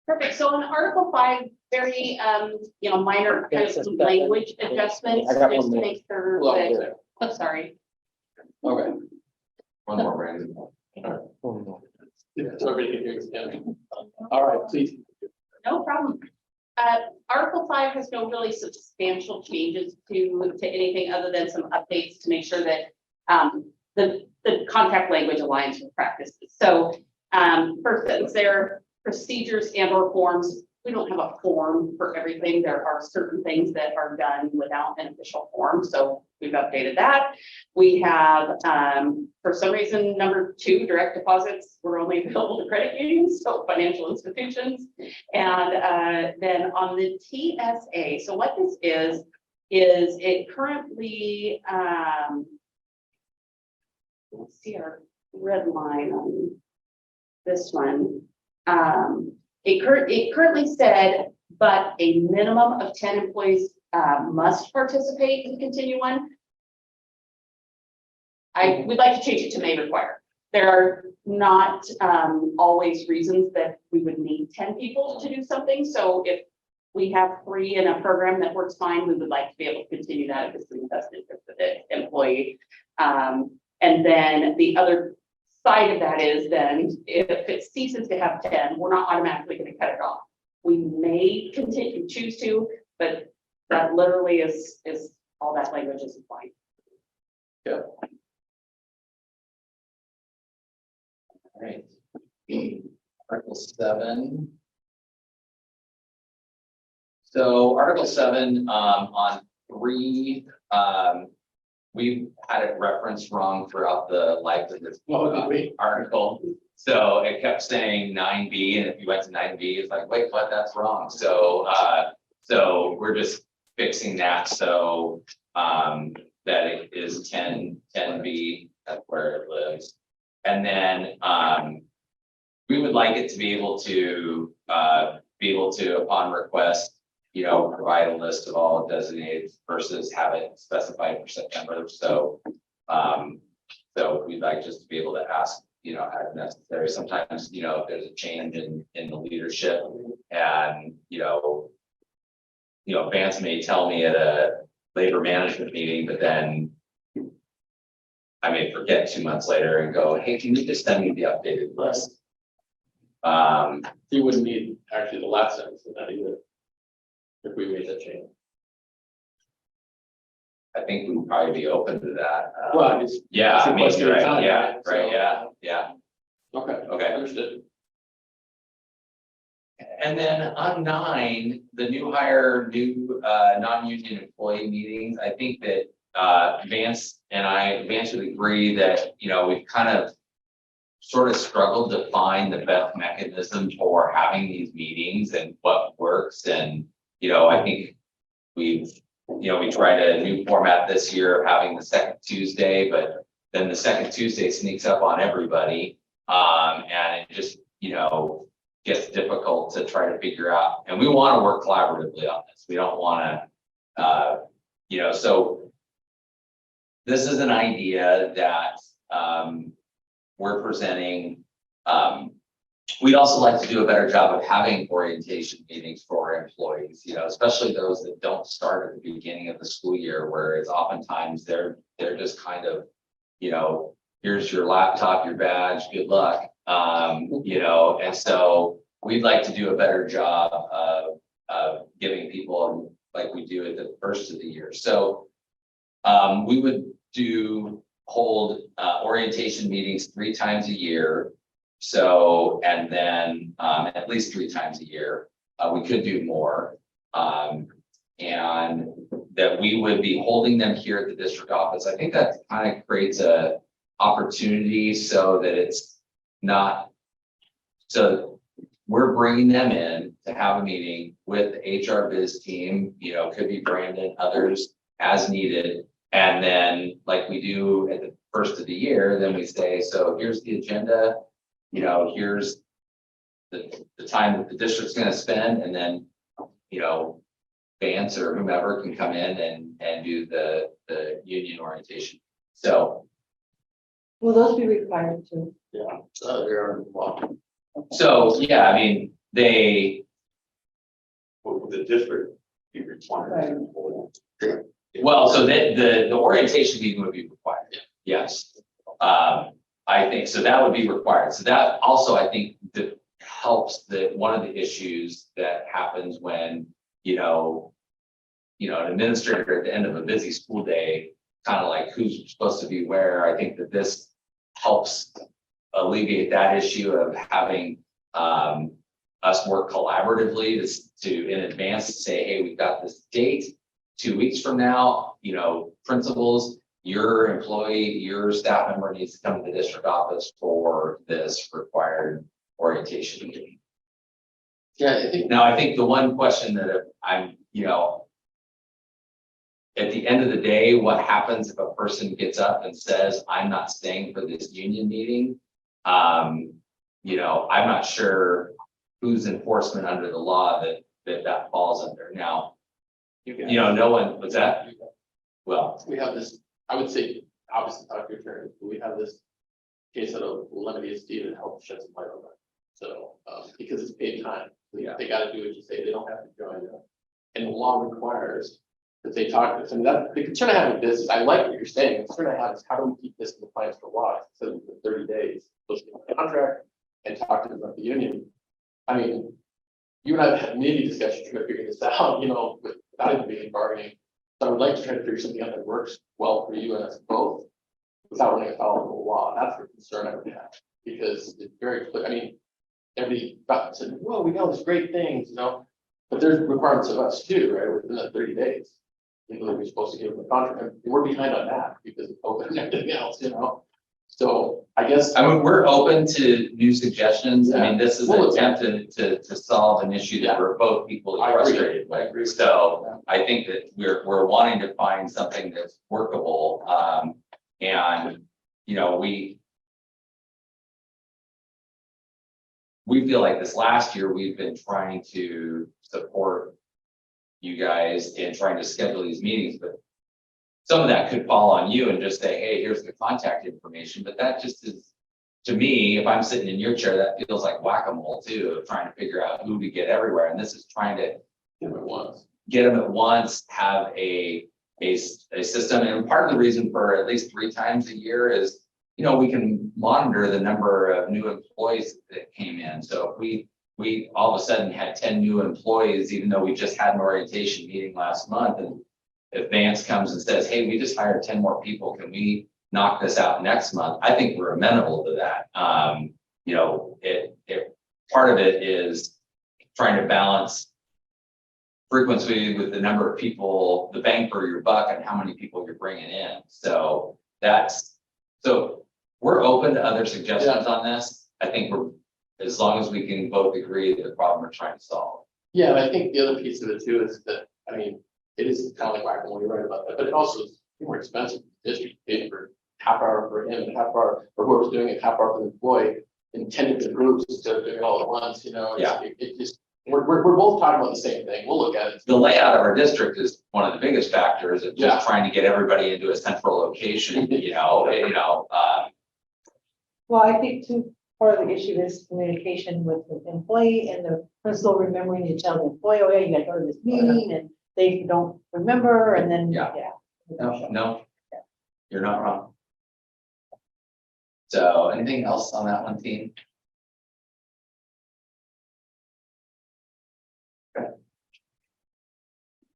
Perfect. So in Article 5, very, minor kind of some language adjustments, I got just one to more. make sure Love that, it. oh, sorry. Okay. One more, Brandon. So everybody can hear us again. All right, please. No problem. Article 5 has no really substantial changes to anything other than some updates to make sure that the contract language aligns with practices. So first sentence there, procedures and or forms. We don't have a form for everything. There are certain things that are done without an official form. So we've updated that. We have, for some reason, number 2, direct deposits were only available to credit unions, so financial institutions. And then on the TSA, so what this is it currently, let's see our red line on this one. It currently said, but a minimum of 10 employees must participate in the continue one. I would like to change it to may require. There are not always reasons that we would need 10 people to do something. So if we have 3 in a program that works fine, we would like to be able to continue that if it's in the best interest of the employee. And then the other side of that is then if it ceases to have 10, we're not automatically going to cut it off. We may choose to, but that literally is all that language is applying. Yeah. All right. Article 7. So Article 7, on 3, we've had it referenced wrong throughout the life of this Oh, did we? article. So it kept saying 9B, and if you went to 9B, it's like, wait, what, that's wrong. So, so we're just fixing that, so, that it is 10B, that's where it lives. And then, we would like it to be able to, upon request, provide a list of all designated versus have it specified for September. So, so we'd like just to be able to ask, as necessary. Sometimes, if there's a change in the leadership and, Vance may tell me at a labor management meeting, but then I may forget 2 months later and go, hey, can you just send me the updated list? You wouldn't need actually the last sentence of that either. If we made that change. I think we'd probably be open to that. Well, it's. Yeah, it's a I mean, question of right, time, yeah, right? right, So- yeah. Okay, Okay. understood. And then on 9, the new hire, non-union employee meetings, I think that Vance would agree that, we've kind of sort of struggled to find the best mechanism for having these meetings and what works. And, I think we tried a new format this year of having the second Tuesday, but then the second Tuesday sneaks up on everybody. And it just, gets difficult to try to figure out, and we want to work collaboratively on this. We don't want to, so this is an idea that we're presenting. We'd also like to do a better job of having orientation meetings for our employees, especially those that don't start at the beginning of the school year, where it's oftentimes they're just kind of, here's your laptop, your badge, good luck. And so we'd like to do a better job of giving people like we do at the first of the year. So we would hold orientation meetings 3 times a year. So, and then at least 3 times a year. We could do more. And that we would be holding them here at the district office. I think that kind of creates a opportunity so that it's not, so we're bringing them in to have a meeting with the HR biz team, could be Brandon, others as needed. And then like we do at the first of the year, then we say, so here's the agenda, here's the time that the district's going to spend. And then, Vance or whomever can come in and do the union orientation. So. Will those be required to? Yeah, they're involved. So, yeah, I mean, What would the district be required? well, so that the orientation meeting would be required. Yes. I think, so that would be required. So that also, I think that helps that one of the issues that happens when, an administrator at the end of a busy school day, kind of like who's supposed to be where. I think that this helps alleviate that issue of having us work collaboratively to in advance to say, hey, we've got this date 2 weeks from now, principals, your employee, your staff member needs to come to the district office for this required orientation meeting. Yeah, I think. Now, I think the one question that I'm, at the end of the day, what happens if a person gets up and says, I'm not staying for this union meeting? I'm not sure whose enforcement under the law that falls under. Now, no one, what's that? Well, We have this, I would say, obviously, talk to your attorney, but we have this case out of Lemony Estate that helps shed some light on that. So, because it's paid time, they gotta do what you say, they don't have to join them. And the law requires that they talk to us. I mean, that, the concern I have with this is, I like what you're saying, the concern I have is how do we keep this in compliance for law? So for 30 days, supposed to be a contract and talk to them about the union. I mean, you and I have had many discussions trying to figure this out, without even being bargaining. So I would like to try to figure something out that works well for you and us both without running afoul of the law. That's the concern I would have, because it's very clear. I mean, everybody got said, whoa, we got all these great things, you know? But there's requirements of us too, right, within that 30 days. Legally, we're supposed to give them a contract, and we're behind on that because of COVID and everything else, you know? So I guess. I mean, we're open to new suggestions. I mean, this is an Well, attempt to solve an issue that we're both equally I agree. frustrated I with. agree. So I think that we're wanting to find something that's workable. And, you know, we feel like this last year, we've been trying to support you guys in trying to schedule these meetings, but some of that could fall on you and just say, hey, here's the contact information, but that just is, to me, if I'm sitting in your chair, that feels like whack-a-mole too, of trying to figure out who to get everywhere, and this is trying to Give it once. get them at once, have a system, and part of the reason for at least 3 times a year is, you know, we can monitor the number of new employees that came in, so if we all of a sudden had 10 new employees, even though we just had an orientation meeting last month, and if Vance comes and says, hey, we just hired 10 more people, can we knock this out next month? I think we're amenable to that. You know, part of it is trying to balance frequency with the number of people, the bang for your buck, and how many people you're bringing in. So we're open to other suggestions on this. I think as long as we can both agree that the problem we're trying to solve. Yeah, and I think the other piece of it too is that, I mean, it is kind of like whack-a-mole, you're right about that, but it also is more expensive. District paid for half hour for him and half hour for whoever's doing it, half hour for the employee in 10 different groups instead of doing it all at once, you know? Yeah. It just, we're both talking about the same thing. We'll look at it. The layout of our district is one of the biggest factors of Yeah. just trying to get everybody into a central location, you know. Well, I think too, part of the issue is communication with the employee and the principal remembering to tell the employee, oh yeah, you gotta go to this meeting, and they don't remember, and then, Yeah. yeah. No, you're not wrong. So anything else on that one, team?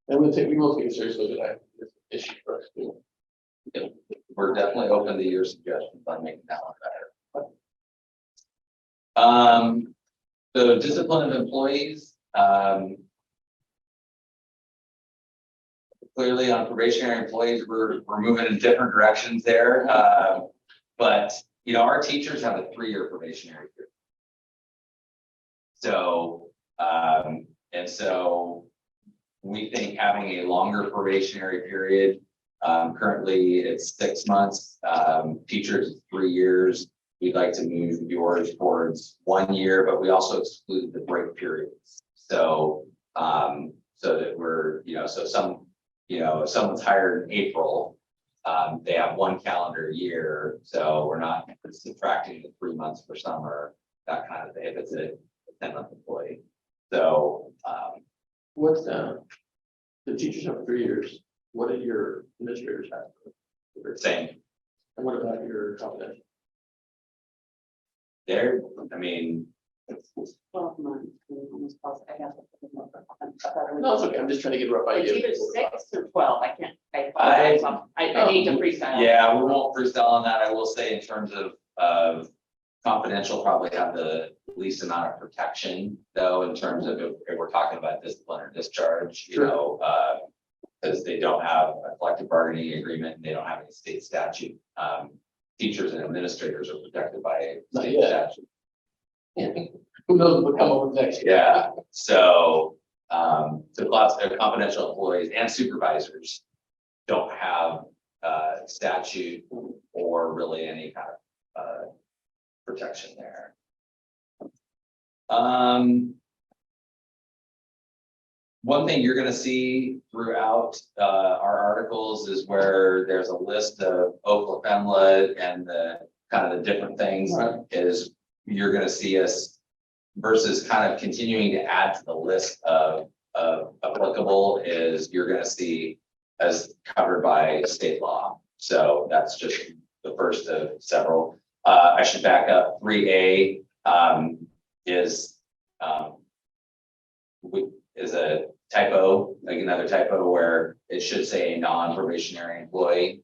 And we will take it seriously, that this issue for us too. We're definitely open to your suggestions on making that one better. The discipline of employees, clearly on probationary employees, we're moving in different directions there. But you know, our teachers have a 3-year probationary period. So, and so we think having a longer probationary period, currently it's 6 months, teachers 3 years. We'd like to move yours towards 1 year, but we also exclude the break periods. So, so that we're, you know, so some, you know, if someone's hired in April, they have 1 calendar year, so we're not subtracting the 3 months for summer, that kind of thing, if it's a 10-month employee. So, What's the teachers have 3 years. What did your administrators have? same And what about your confidential? there, I mean, 12 months. Almost possible. I have to- No, it's okay. I'm just trying to get a rough It's idea. either 6 or 12. I can't. I- I need to freestyle. yeah, we won't freestyle on that. I will say in terms of confidential, probably have the least amount of protection, though, in terms of if we're talking about discipline or discharge, you Sure. know, because they don't have a collective bargaining agreement and they don't have any state statute. Teachers and administrators are protected by Not state yet. statute. Who knows what will come over next year? Yeah, so, the class, confidential employees and supervisors don't have, statute or really any kind of, protection there. One thing you're gonna see throughout, our articles is where there's a list of OCLA and the kind of the different things Right. is you're gonna see us versus kind of continuing to add to the list of applicable is you're gonna see as covered by state law. So that's just the first of several. I should back up. 3A is a typo, like another typo where it should say a non-probationary employee.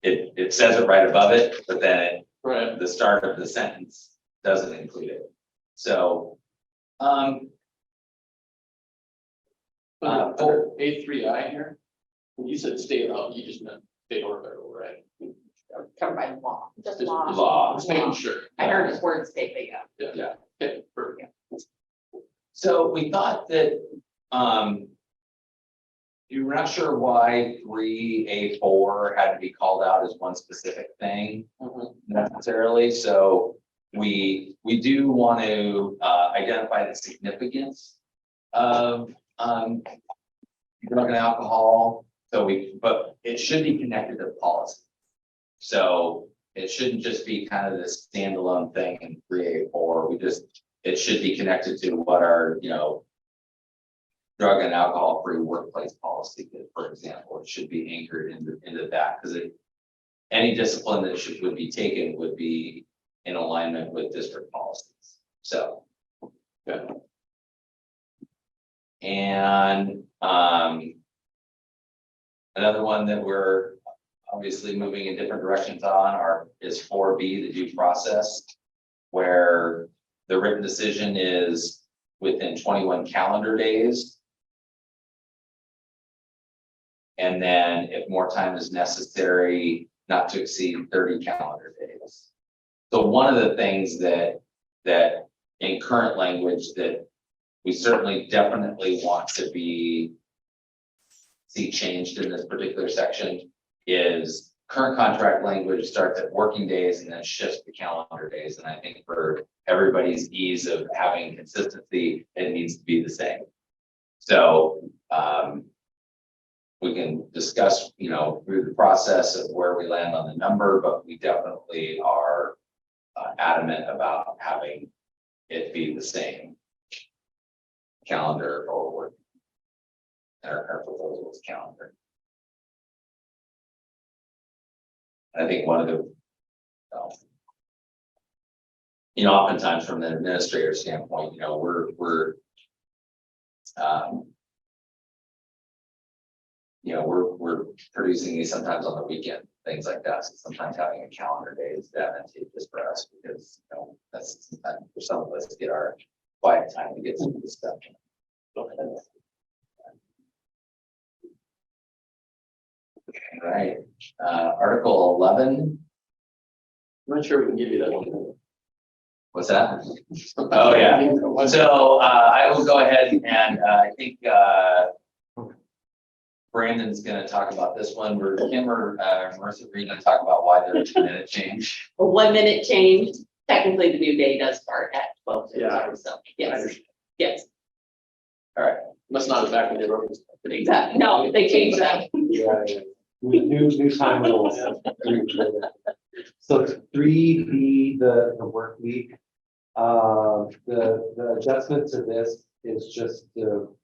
It says it right above it, but then Right. the start of the sentence doesn't include it. So, Under A3I here, when you said state law, you just meant state or federal, right? Covered by law, just Just- law. law. Just making sure. I heard his word state, but yeah. Yeah. Okay, perfect. So we thought that, you were not sure why 3A4 had to be called out as one specific thing necessarily, so we do want to, identify the significance of, drug and alcohol. So but it should be connected to policy. So it shouldn't just be kind of this standalone thing in 3A4, it should be connected to what our, drug and alcohol free workplace policy, for example, it should be anchored into that, because any discipline that would be taken would be in alignment with district policies. So. Yeah. And, another one that we're obviously moving in different directions on is 4B, the due process, where the written decision is within 21 calendar days. And then if more time is necessary, not to exceed 30 calendar days. So one of the things that in current language that we certainly definitely want to see changed in this particular section is current contract language starts at working days and then shifts to calendar days. And I think for everybody's ease of having consistency, it needs to be the same. So, we can discuss, through the process of where we land on the number, but we definitely are adamant about having it be the same calendar or work. And our current proposal is calendar. And I think one of the, oftentimes from the administrator standpoint, we're producing these sometimes on the weekend, things like that. So sometimes having a calendar day is advantageous for us because, that's sometimes for some of us to get our quiet time to get some of this stuff. All right, Article 11. I'm not sure we can give you that one. What's that? Oh, yeah. So I will go ahead and I think Brandon's going to talk about this one. Kim or Marissa are going to talk about why there's a minute change. A 1 minute change, technically the new day does start at 12. Yeah. So, I yes, understand. yes, All right. Must not have back when they wrote this. exactly. No, they changed that. Yeah, yeah. New time rules. So 3B, the work week. The adjustment to this is just to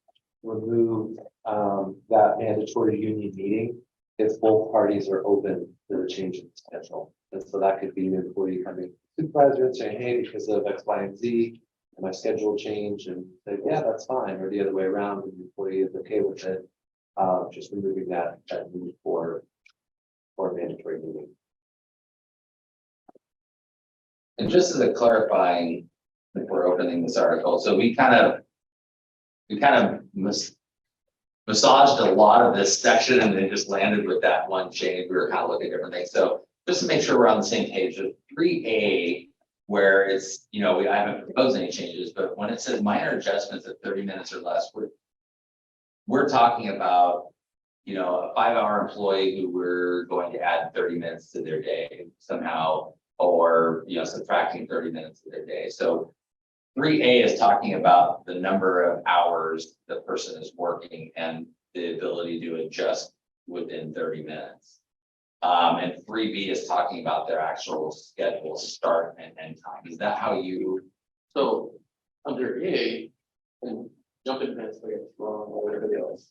remove that mandatory union meeting if both parties are open to the change in schedule. And so that could be an employee coming to the supervisor and saying, hey, because of X, Y, and Z, my schedule changed, and say, yeah, that's fine, or the other way around, and the employee is okay with it. Just removing that need for mandatory meeting. And just as a clarifying, if we're opening this article, so we kind of massaged a lot of this section and then just landed with that one change. We were kind of looking at different things. So just to make sure we're on the same page, of 3A, where it's, I haven't proposed any changes, but when it says minor adjustments at 30 minutes or less, we're talking about, a 5-hour employee who we're going to add 30 minutes to their day somehow, or, subtracting 30 minutes of their day. So 3A is talking about the number of hours the person is working and the ability to adjust within 30 minutes. And 3B is talking about their actual schedule start and end time. Is that how you? So under A, and jump in minutes, like it's wrong or everybody else.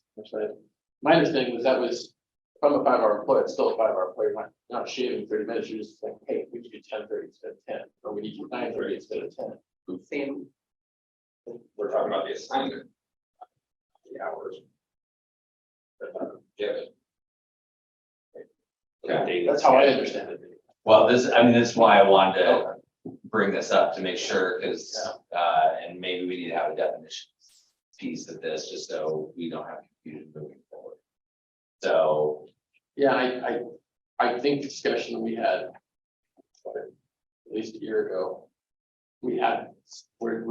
My understanding was that was from a 5-hour employee, it's still a 5-hour employee, not shaving 30 minutes. You're just like, hey, we need you 10:30 instead of 10, or we need you 9:30 instead of 10. Same. We're talking about the assignment. The hours. Given. Yeah, that's how I understand it. Well, this is why I wanted to bring this up to make sure, because, and maybe we need to have a definition piece of this, just so we don't have confusion moving forward. So, Yeah, I think discussion we had at least a year ago, we had where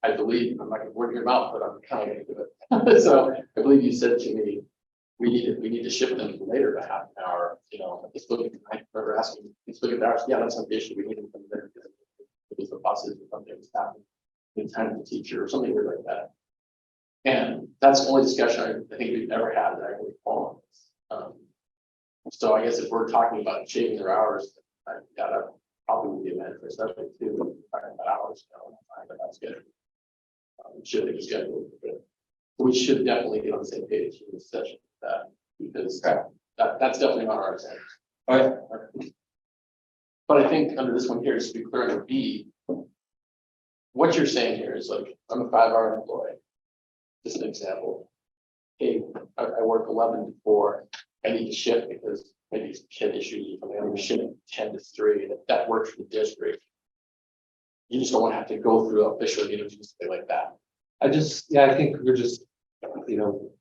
I believe, I'm not gonna word your mouth, but I'm kind of gonna do it. So I believe you said to me, we need to shift them later to half an hour, let's look at, I remember asking, let's look at hours, yeah, that's not the issue, we need them from there. Because the buses or something was happening, in time of the teacher or something weird like that. And that's the only discussion I think we've ever had that I can recall. So I guess if we're talking about shaving their hours, that probably would be a mandatory subject too, talking about hours, but that's good. Should be scheduled, but we should definitely get on the same page in this session with that, because that's definitely not our intent. okay, But I think under this one here, just to be clear, under B, what you're saying here is like, I'm a 5-hour employee. Just an example. Hey, I work 11 to 4. I need to shift because maybe it's kid issues or something. I'm shifting 10 to 3, and if that works for the district, you just don't want to have to go through official meetings and something like that. I think we're just,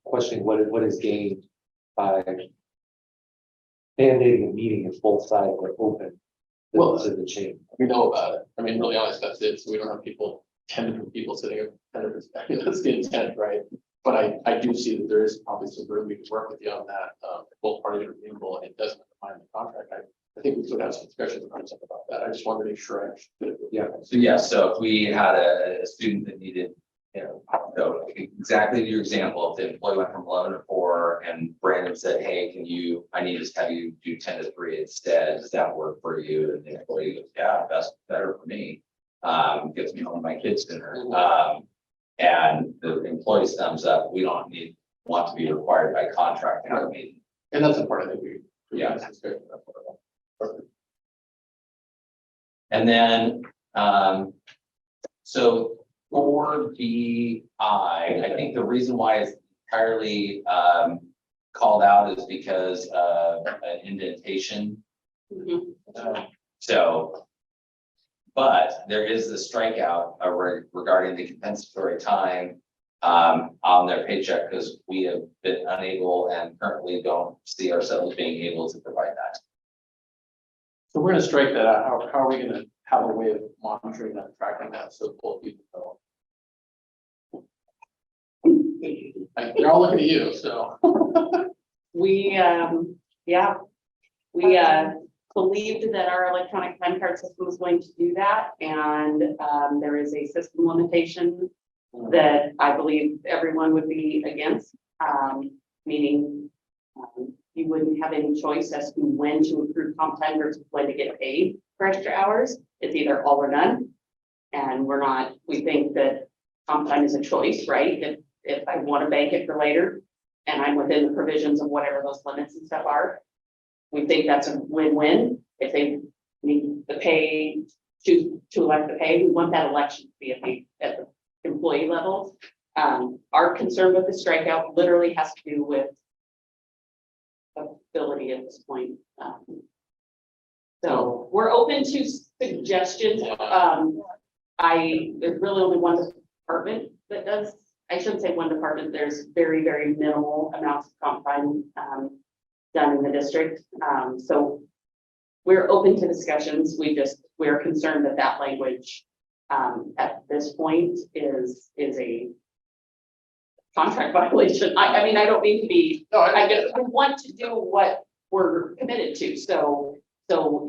questioning what is gained by mandating a meeting if both sides are open to the change. We know about it. I mean, really honest, that's it. So we don't have 10 different people sitting at 10 different, that's the intent, right? But I do see that there is probably some room we can work with you on that. If both parties are agreeable and it doesn't define the contract. I think we could have some discussions about that. I just wanted to make sure I understood it. so if we had a student that needed, so exactly your example, if the employee went from 11 to 4 and Brandon said, hey, I need to have you do 10 to 3 instead, does that work for you? And the employee goes, yeah, that's better for me. Gets me home to my kids dinner. And the employee's thumbs up, we don't want to be required by contract to have a meeting. And that's a part of it. Yeah. And then, so for BI, I think the reason why it's entirely called out is because of an indentation. So, but there is the strikeout regarding the compensatory time on their paycheck, because we have been unable and currently don't see ourselves being able to provide that. So we're gonna strike that out. How are we gonna have a way of monitoring that, tracking that, so both people know? They're all looking at you, so. We, believed that our electronic time card system was going to do that, and there is a system limitation that I believe everyone would be against, meaning you wouldn't have any choice as to when to accrue comp time versus when to get paid for extra hours. It's either all or none. And we think that comp time is a choice, right? If I want to bank it for later and I'm within the provisions of whatever those limits and stuff are, we think that's a win-win. If they need the pay, to elect the pay, we want that election to be at the employee level. Our concern with the strikeout literally has to do with ability at this point. So we're open to suggestions. There's really only one department that does, I shouldn't say one department, there's very, very minimal amounts of comp time done in the district. So we're open to discussions. We're concerned that language at this point is a contract violation. I mean, I don't mean to be, I just want to do what we're committed to. So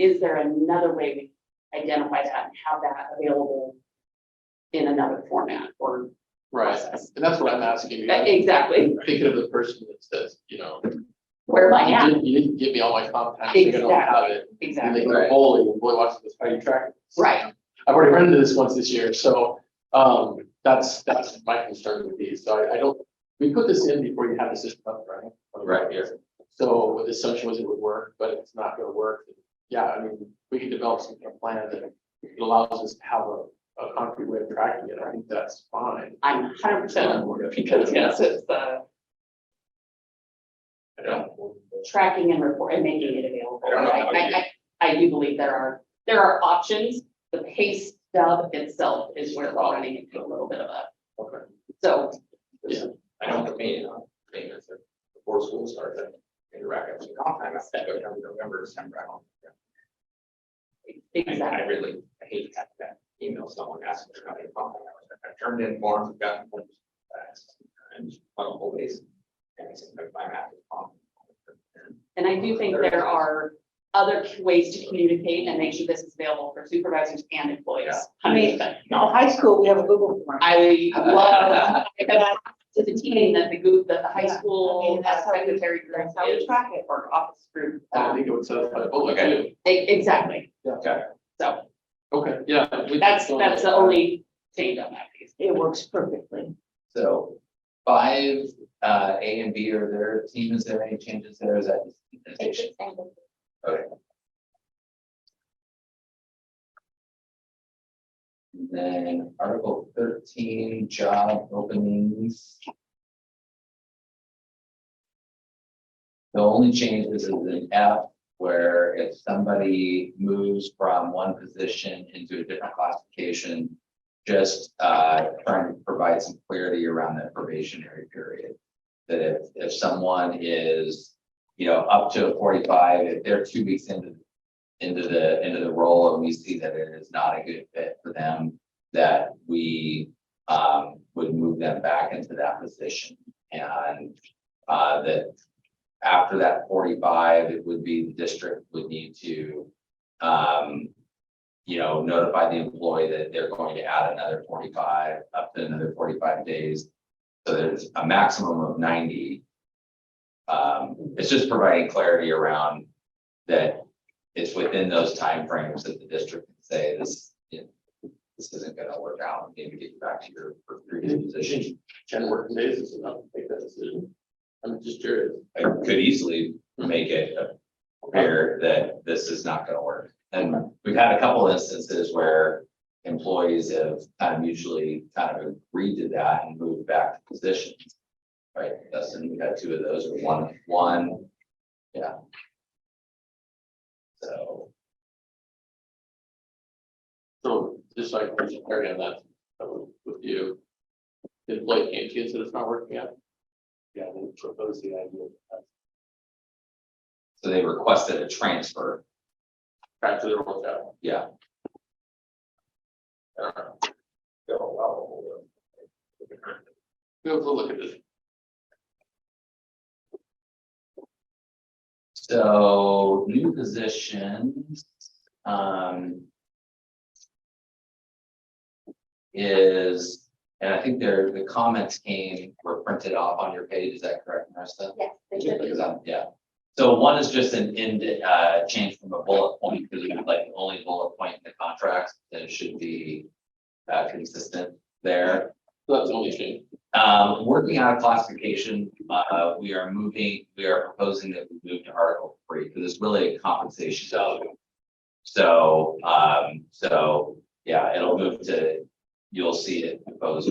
is there another way we identify that and have that available in another format or process? And that's what I'm asking you. Exactly. Thinking of the person that says, Where am I at? you didn't give me all my comp time, so I don't have it. And Exactly. they go bowling, and boy, watch this, how you track it. Right. I've already run into this once this year, so that's my concern with these. So we put this in before you have the system up, right? Right here. So the assumption was it would work, but it's not gonna work. Yeah, I mean, we can develop some kind of plan that allows us to have a concrete way of tracking it. I think that's fine. I'm 100% on board because yes, it's tracking and report and making it available. I don't know how I I do believe there are options. The pay stub itself is where we're running into a little bit of a, Okay. so, I know for me, payments are before school starts, in rack up some time, I said, November, December, I don't. exactly. I really hate to have that email someone asking for having a contract. I turned in forms, gotten forms, and multiple ways. And I said, my math is wrong. And I do think there are other ways to communicate and make sure this is available for supervisors and employees. Yeah. I mean, 100%. no, high school, we have a Google form. I love, to the team that the high Yeah, I school mean, that's how we- secretary group that's how we is, track it. or office group. I think it would satisfy both. Okay. Exactly, Okay. so Okay, yeah. that's the only change on that piece. It works perfectly. So 5, A and B are their team, is there any changes there, is that? It's the same. Okay. And then Article 13, job openings. The only changes is in F, where if somebody moves from one position into a different classification, just trying to provide some clarity around that probationary period. That if someone is, up to a 45, if they're 2 weeks into the role and we see that it is not a good fit for them, that we would move them back into that position. And that after that 45, it would be the district would need to notify the employee that they're going to add another 45 up to another 45 days. So there's a maximum of 90. It's just providing clarity around that it's within those timeframes that the district can say this, this isn't gonna work out, you need to get you back to your previous position. 10 working days is enough to make that decision. I'm just curious. I could easily make it appear that this is not gonna work. And we've had a couple instances where employees have kind of mutually kind of agreed to that and moved back to positions. Right, Dustin, we had 2 of those, or one, yeah. So, So just so I can get clarity on that, with you. The employee came to you and said it's not working out. Yeah, they propose the idea. so they requested a transfer, Back to their old job. yeah. We'll look at this. So new positions, is, and I think the comments were printed off on your page, is that correct, Marissa? Yes, they should be. Because yeah. So one is just an change from a bullet point, because we would like the only bullet point in the contracts, that it should be consistent there. So that's the only change. Working out of classification, we are proposing that we move to Article 3, because it's really a compensation. So, yeah, it'll move to, you'll see it proposed.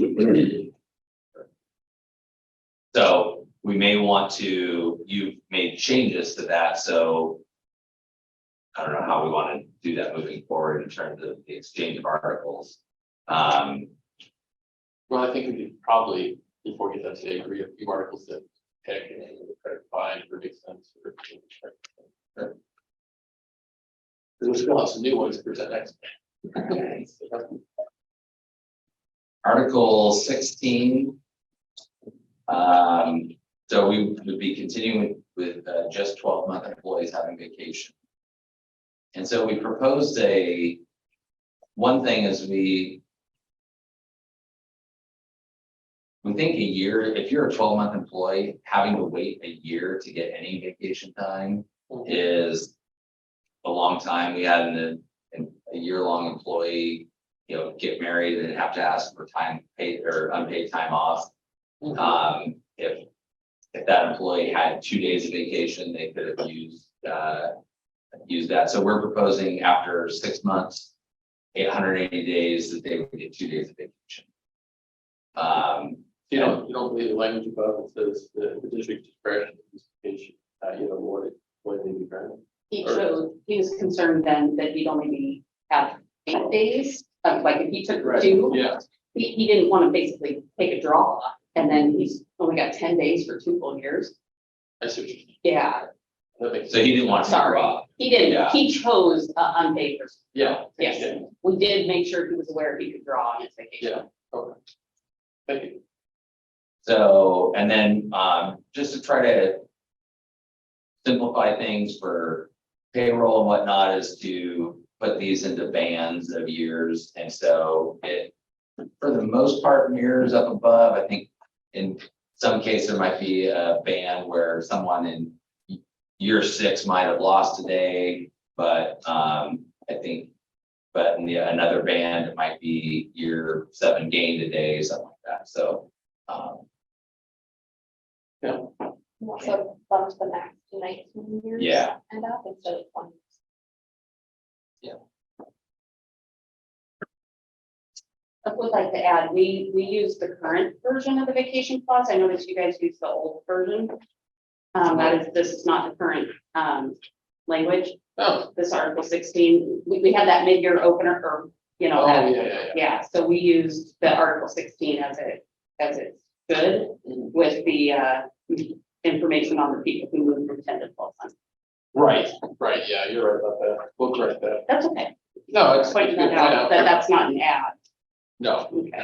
So we may want to, you've made changes to that, so I don't know how we want to do that moving forward in terms of the exchange of articles. Well, I think we could probably, before we get that today, agree a few articles that pick and find or make sense. We'll still have some new ones to present next. Article 16. So we would be continuing with just 12-month employees having vacation. And so we proposed one thing is we think a year, if you're a 12-month employee, having to wait a year to get any vacation time is a long time. We had a year-long employee, get married and have to ask for paid or unpaid time off. If that employee had 2 days of vacation, they could have used that. So we're proposing after 6 months, 880 days, that they would get 2 days of vacation. You don't believe the language above it says the district discretion, awarded when they be granted. He showed, he was concerned then that he'd only be have 8 days, like if he took Right, 2, yeah, he didn't want to basically take a draw. And then he's only got 10 days for 2 full years. I see what you mean. Yeah, That makes So he didn't want to. sorry, he didn't, Yeah. he chose unpaid. Yeah. Yes. Yeah. We did make sure he was aware he could draw on his vacation. Yeah, okay. Thank you. So, and then, just to try to simplify things for payroll and whatnot is to put these into bands of years. And so it, for the most part, mirrors up above. I think in some cases, there might be a band where someone in year 6 might have lost a day, but, I think, but in another band, it might be year 7 gained a day, something like that. So, So bumps the max to 19 years. Yeah. And up instead of 20. I would like to add, we use the current version of the vacation clause. I noticed you guys use the old version. This is not the current, language. Oh, This Article 16, we had that mid-year opener or, you know, oh, that, yeah. yeah, so we used the Article 16 as it stood Mhm. with the, information on the people who moved from 10 to 12 months. Right, yeah, you're right about that. We'll correct that. That's okay. No, it's. Pointing good that point out, that's not an ad. No, Okay.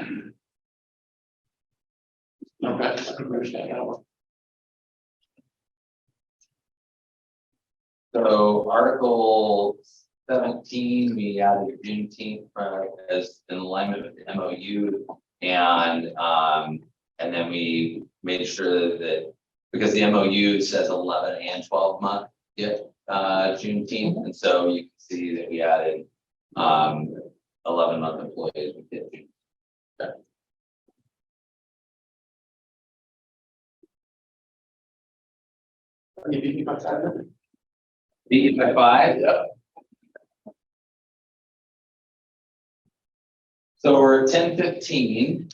okay, I can understand that one. so Article 17, we added Juneteenth as in alignment with the MOU. And then we made sure that, because the MOU says 11 and 12 month, Juneteenth, and so you can see that we added 11-month employees. We did. You beat me by 5 minutes. Beat it by 5. Yep. So we're at 10:15.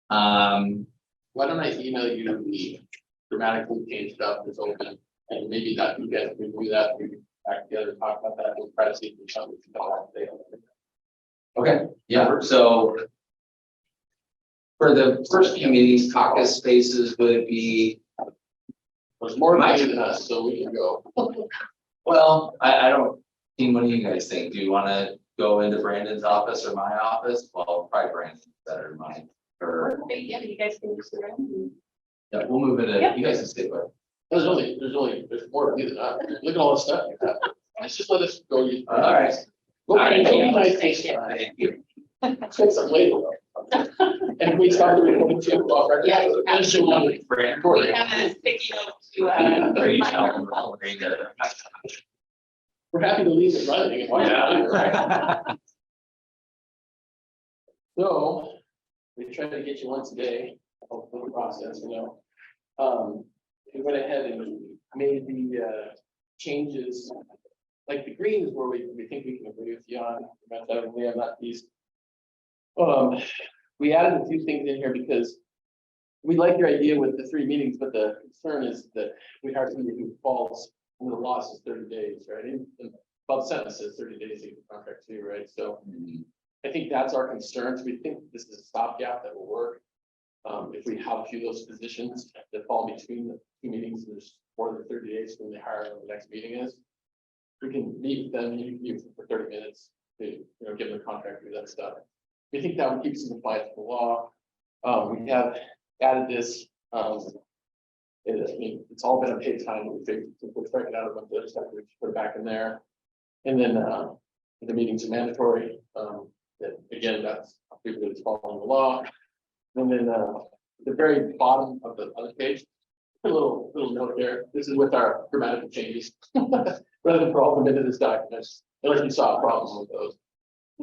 Why don't I email you the grammatically changed stuff that's open, and maybe that you guys can do that, we can back together, talk about that, we'll try to see if there's something we can talk about. Okay, yeah, so for the first few meetings, caucus spaces would be, There's more money than us, so we can go. well, I don't, team, what do you guys think? Do you want to go into Brandon's office or my office? Well, probably Brandon's better than mine. Or, Okay, yeah, you guys can use the room. yeah, we'll move it in. You guys can stay put. There's more money than us. Look at all this stuff. Let's just let us go. All right. Look, All right. it'll be nice to take some later. And if we start the recording too, well, right? Yeah. Then she'll want to Brandon, record We it. have a sticky note to, are you remind telling everyone. We're happy to leave it running. and watch it later. Yeah. So, we try to get you once a day, of the process, you know. We went ahead and made the changes. Like the green is where we think we can agree with you on, we have not these. We added a few things in here because we like your idea with the 3 meetings, but the concern is that we hire somebody who falls under the loss is 30 days, right? And above sentence says 30 days in the contract too, right? So I think that's our concern. So we think this is a stopgap that will work. If we have a few of those positions that fall between the 2 meetings, there's more than 30 days when they hire when the next meeting is. We can meet with them, you can meet with them for 30 minutes, to, you know, give them a contract, do that stuff. We think that would keep us in compliance with the law. We have added this, I mean, it's all been a paid time, but we figured we're striking out a bunch of other stuff, we put it back in there. And then, the meetings are mandatory, that again, that's people that's following the law. And then, the very bottom of the other page, a little note there, this is with our grammatical changes. Rather than for all them into this document, unless you saw a problem with those.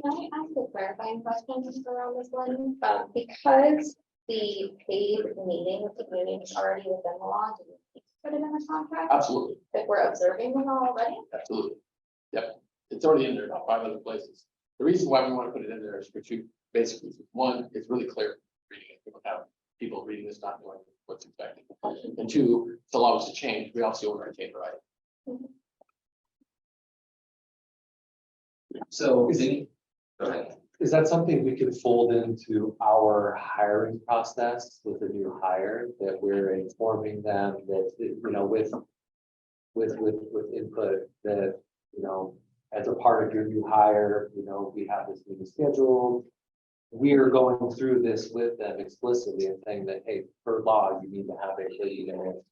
Can I ask a clarifying question just around this one? Because the paid meeting with the community is already within the law, do we need to put it in the contract? Absolutely, If we're observing the law already? absolutely. Yep, it's already in there about 5 other places. The reason why we want to put it in there is for 2 basic reasons. One, it's really clear reading it. We don't have people reading this not knowing what's expected. And 2, it's allows us to change. We also want to retain the right. So, go ahead. Is that something we could fold into our hiring process with a new hire, that we're informing them that, you know, with input that, you know, as a part of your new hire, you know, we have this meeting scheduled. We are going through this with them explicitly and saying that, hey, per law, you need to have a 30-minute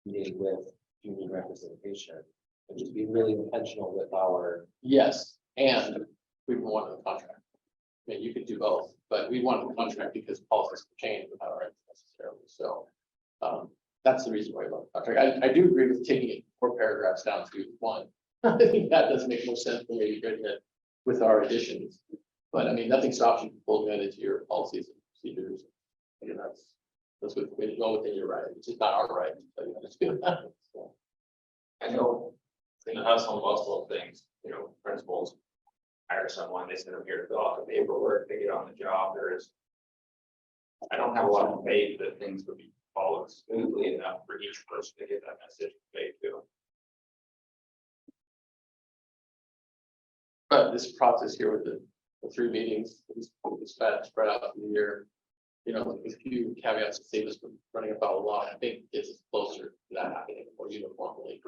meeting with union representation. And just be really intentional with our, Yes, and we want a contract. I mean, you could do both, but we want a contract because policies can change without our input necessarily, so. That's the reason why I love the contract. I do agree with taking it 4 paragraphs down to 1. I think that does make more sense than maybe written it with our additions. But I mean, nothing stops you from pulling that into your policies and procedures. And that's what we go within your right. It's just not our right to tell you how to do that. So, I know in the hustle and bustle of things, you know, principals hire someone, they send them here to fill out the paperwork, they get on the job, I don't have a lot of faith that things would be followed smoothly enough for each person to get that message conveyed to. But this process here with the 3 meetings, this spread out through the year, you know, with a few caveats to save us from running about a lot, I think gets us closer to that happening more uniformly.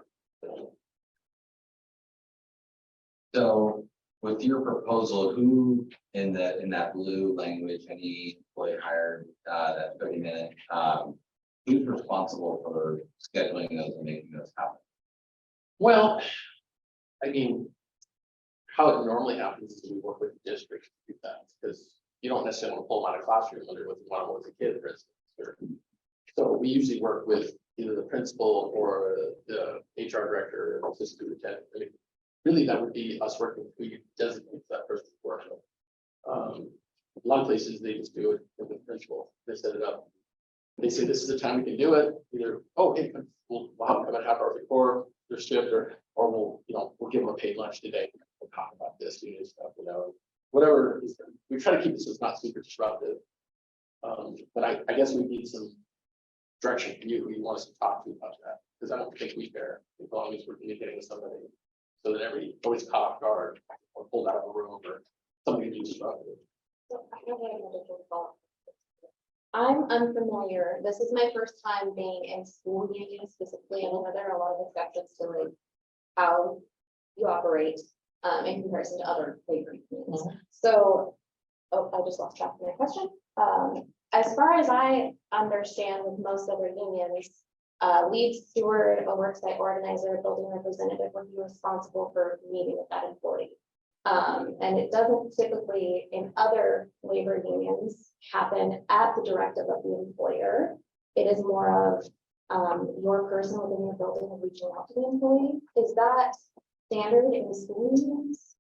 So with your proposal, who in that blue language, any employee hired, that 30-minute, who's responsible for scheduling those and making those happen? Well, I mean, how it normally happens is we work with the district to do that, because you don't necessarily want to pull them out of classroom when they're with one with a kid, for instance. So we usually work with either the principal or the HR director or assistant superintendent. I mean, really, that would be us working, we designate that person to work. A lot of places, they just do it with the principal, they set it up. They say, this is the time we can do it, either, oh, hey, we'll have them come in half hour before their shift, or we'll, you know, we'll give them a paid lunch today. We'll talk about this, you know, stuff, you know, whatever. We try to keep this as not super disruptive. But I guess we need some direction from you, who you want us to talk to about that, because I don't think we care, as long as we're communicating with somebody. So that nobody's caught off guard or pulled out of a room or something can be disruptive. So I have another thought. I'm unfamiliar. This is my first time being in school union specifically. I know there are a lot of exceptions to like how you operate in comparison to other labor unions. So, I just lost track of my question. As far as I understand, with most other unions, lead steward, a worksite organizer, building representative would be responsible for meeting with that employee. And it doesn't typically in other labor unions happen at the directive of the employer. It is more of your person within your building reaching out to the employee. Is that standard in school unions?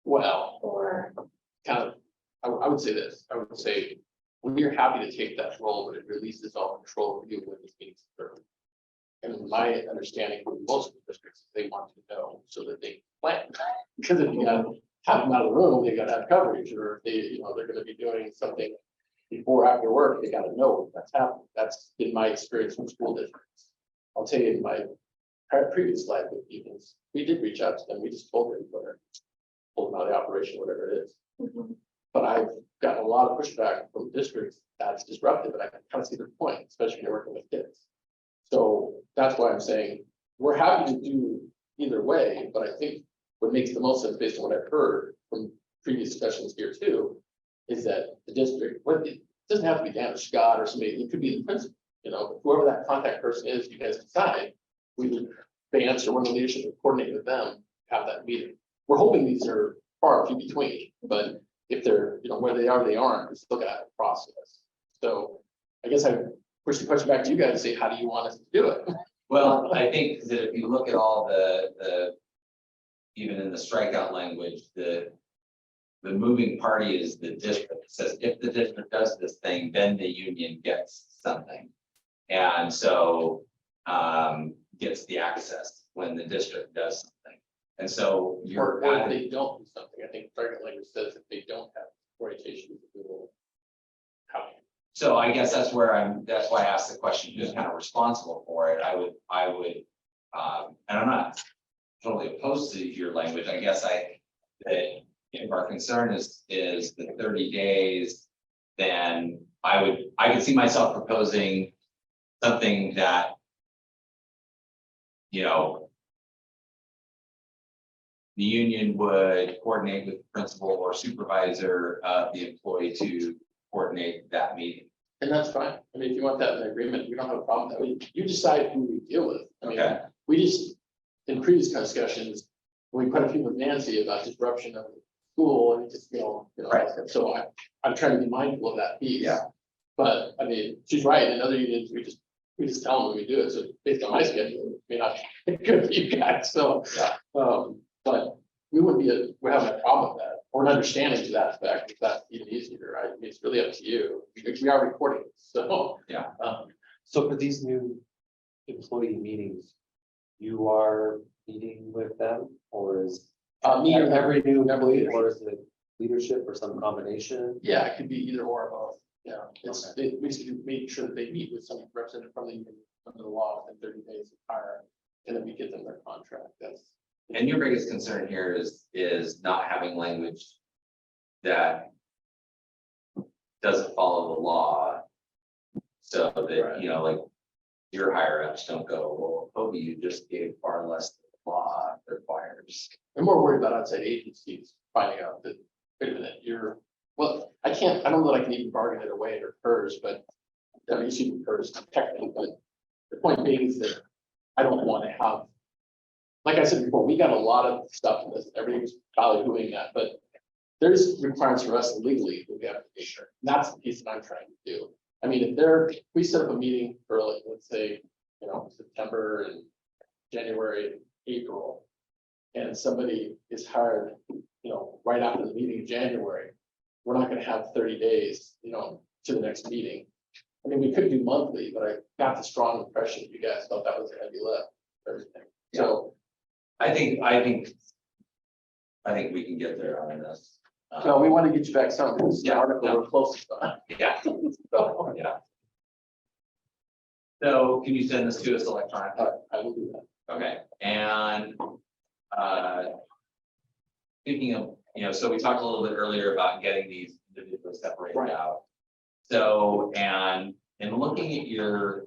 Well, Or kind of, I would say this, I would say, we're happy to take that role, but it releases all control of you when this meeting's occurred. And my understanding with most districts, they want to know so that they plan. Because if you gotta have them out of the room, they gotta have coverage, or if they, you know, they're gonna be doing something before, after work, they gotta know that's happening. That's been my experience from school districts. I'll tell you, in my previous life with unions, we did reach out to them, we just told them, whether pull them out of the operation, whatever it is. But I've gotten a lot of pushback from districts that's disruptive, and I kind of see the point, especially when you're working with kids. So that's why I'm saying we're happy to do either way, but I think what makes the most sense based on what I've heard from previous discussions here too, is that the district, it doesn't have to be Dan or Scott or somebody, it could be the principal, you know, whoever that contact person is, you guys decide, we would, Vance or one of the leadership would coordinate with them, have that meeting. We're hoping these are far and few between, but if they're, you know, where they are, they aren't, we still got a process. So I guess I push the question back to you guys and say, how do you want us to do it? Well, I think that if you look at all the even in the strikeout language, the moving party is the district. It says if the district does this thing, then the union gets something. And so gets the access when the district does something. And so Or if they don't do something, I think target language says if they don't have orientation, we will have. So I guess that's why I asked the question, who's kind of responsible for it? I would, and I'm not totally opposed to your language. I guess that if our concern is the 30 days, then I could see myself proposing something that, you know, the union would coordinate with the principal or supervisor of the employee to coordinate that meeting. And that's fine. I mean, if you want that in the agreement, we don't have a problem with that. You decide who we deal with. I mean, Okay. we just, in previous discussions, we put a few with Nancy about disruption of the school and just, Right. so I'm trying to be mindful of that piece. Yeah. But I mean, she's right. In other unions, we just tell them when we do it. So based on my schedule, it may not be good for you guys. So, Yeah. but we wouldn't we're having a problem with that or an understanding to that effect. If that's even easier, right? I mean, it's really up to you. We are recording, so. Yeah. So for these new employee meetings, you are meeting with them, or is Me or every new employee, leadership. or is it leadership or some combination? Yeah, it could be either or both. Yeah, we basically make sure that they meet with some representative from the union under the law within 30 days of hire. And then we get them their contract. And your biggest concern here is not having language that doesn't follow the law. So that, Right. you know, like your higher ups don't go, well, Toby, you just gave far less than the law requires. I'm more worried about outside agencies finding out that, wait a minute, I don't know that I can even bargain it away or hers, but. I mean, she prefers technically, but the point being is that I don't want to have. Like I said before, we got a lot of stuff in this, everything's ballyhooing that, but there's requirements for us legally that we have to make sure. And that's the piece that I'm trying to do. I mean, if we set up a meeting for like, let's say, September and January, April. And somebody is hired, right after the meeting in January, we're not gonna have 30 days, to the next meeting. I mean, we could do monthly, but I got the strong impression you guys thought that was a heavy lift, everything. So, I think we can get there on this. no, we want to get you back some, this is the Yeah, article yeah. we're closest on. Yeah. So, yeah. So can you send this to us electronically? I will do that. Okay, and speaking of, so we talked a little bit earlier about getting these individually separated Right. out. So, and in looking at your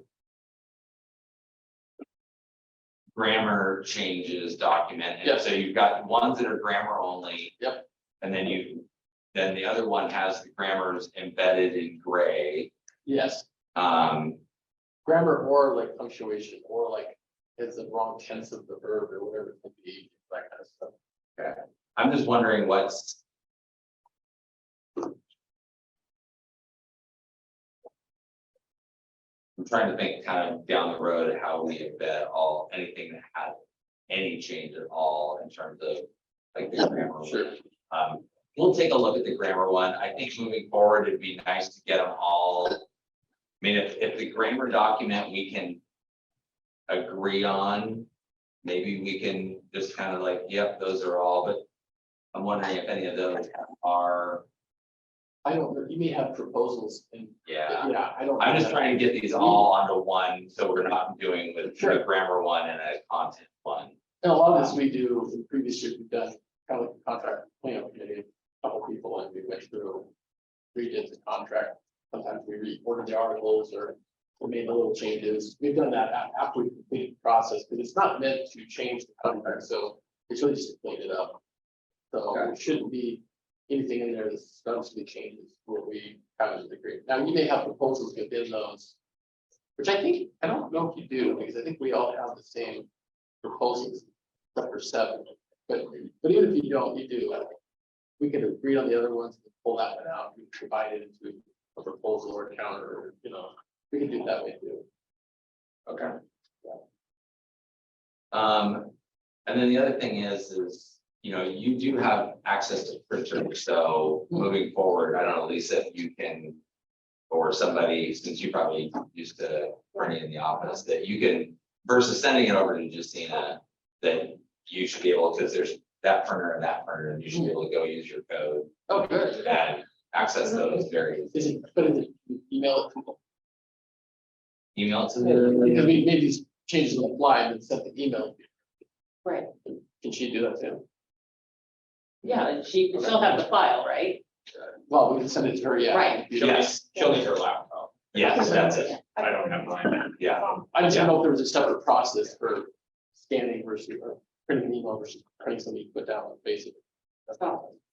grammar changes document, and Yes. so you've got ones that are grammar only. Yep. And then the other one has the grammars embedded in gray. Yes, Um, grammar or like punctuation, or like it's the wrong tense of the verb or whatever it could be, that kind of stuff. okay, I'm just wondering what's. I'm trying to think kind of down the road how we embed anything that had any change at all in terms of like the grammar. Sure. We'll take a look at the grammar one. I think moving forward, it'd be nice to get them all. I mean, if the grammar document we can agree on, maybe we can just kind of like, yep, those are all, but I'm wondering if any of those are, I don't know, you may have proposals and, yeah. yeah, I don't. I'm just trying to get these all onto one, so we're not doing with a Sure. grammar one and a content one. And a lot of this we do, in previous years, we've done kind of like a contract cleanup committee, a couple people, and we went through. Redid the contract, sometimes we reordered the articles or we made the little changes, we've done that after we complete the process, because it's not meant to change the contract, so it's really just to clean it up. So Okay. there shouldn't be anything in there that substantially changes what we have as an agreement. Now, you may have proposals within those. Which I don't know if you do, because I think we all have the same proposals, except for 7, but even if you don't, you do. We can agree on the other ones, and pull that one out, we can divide it into a proposal or a counter, or, we can do it that way too. Okay. And then the other thing is, you do have access to printers, so moving forward, I don't know, Lisa, if you can. Or somebody, since you probably used to printing in the office, that you can, versus sending it over to Justina, that you should be able, because there's that printer and that printer, and you should be able to go use your code Oh, good. and access those very, Is it, but is it email it to them? email it to them. Because we made these changes on the fly and then sent the email. Right. Can she do that too? Yeah, she'll have the file, right? Well, we can send it to her, yeah. Right. She'll need her laptop. Yes, that's it. I don't have mine. Yeah, I just didn't know if there was a separate process for scanning versus, or printing an email versus printing something you put down on Facebook.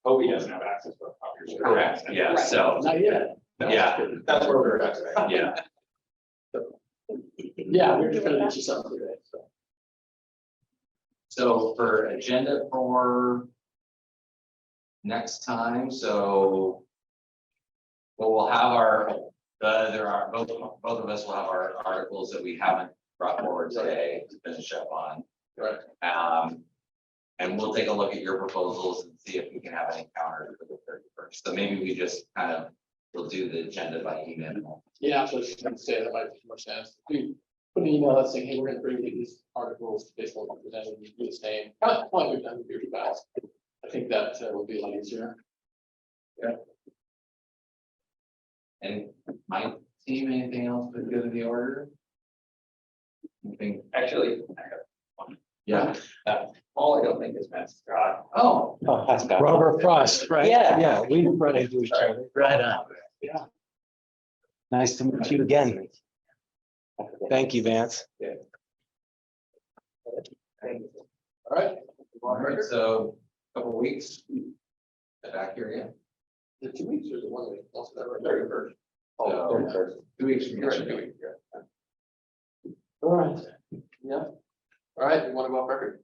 Toby doesn't have access to copiers. correct, yeah, Right. so, Not yet. yeah, That's where we're at today. yeah. Yeah, we're just gonna get you something today, so. So for agenda for next time, so well, we'll have there are, both of us will have our articles that we haven't brought forward today to finish up on. Right. And we'll take a look at your proposals and see if we can have any counters for the 31st. So maybe we just kind of, we'll do the agenda by email. Yeah, so I was just gonna say that might make more sense. We put an email out saying, hey, we're gonna bring these articles to baseball representative, you do the same. Kind of like we've done with your guys. I think that would be a lot easier. And my team, anything else for the good of the order? Anything? Actually, Yeah. all I don't think is Matt Scott. Oh, Oh, that's got. Robert Frost, right? Yeah. Yeah, we run into each other. Right on. Nice to meet you again. Thank you, Vance. All right. all right, so couple weeks. Back here again. The 2 weeks or the 1 week? Also, that right? 31st. So, 31st. 2 weeks from You're right, yesterday. 2 weeks, yeah. All right. Yeah. All right, you wanna go off record?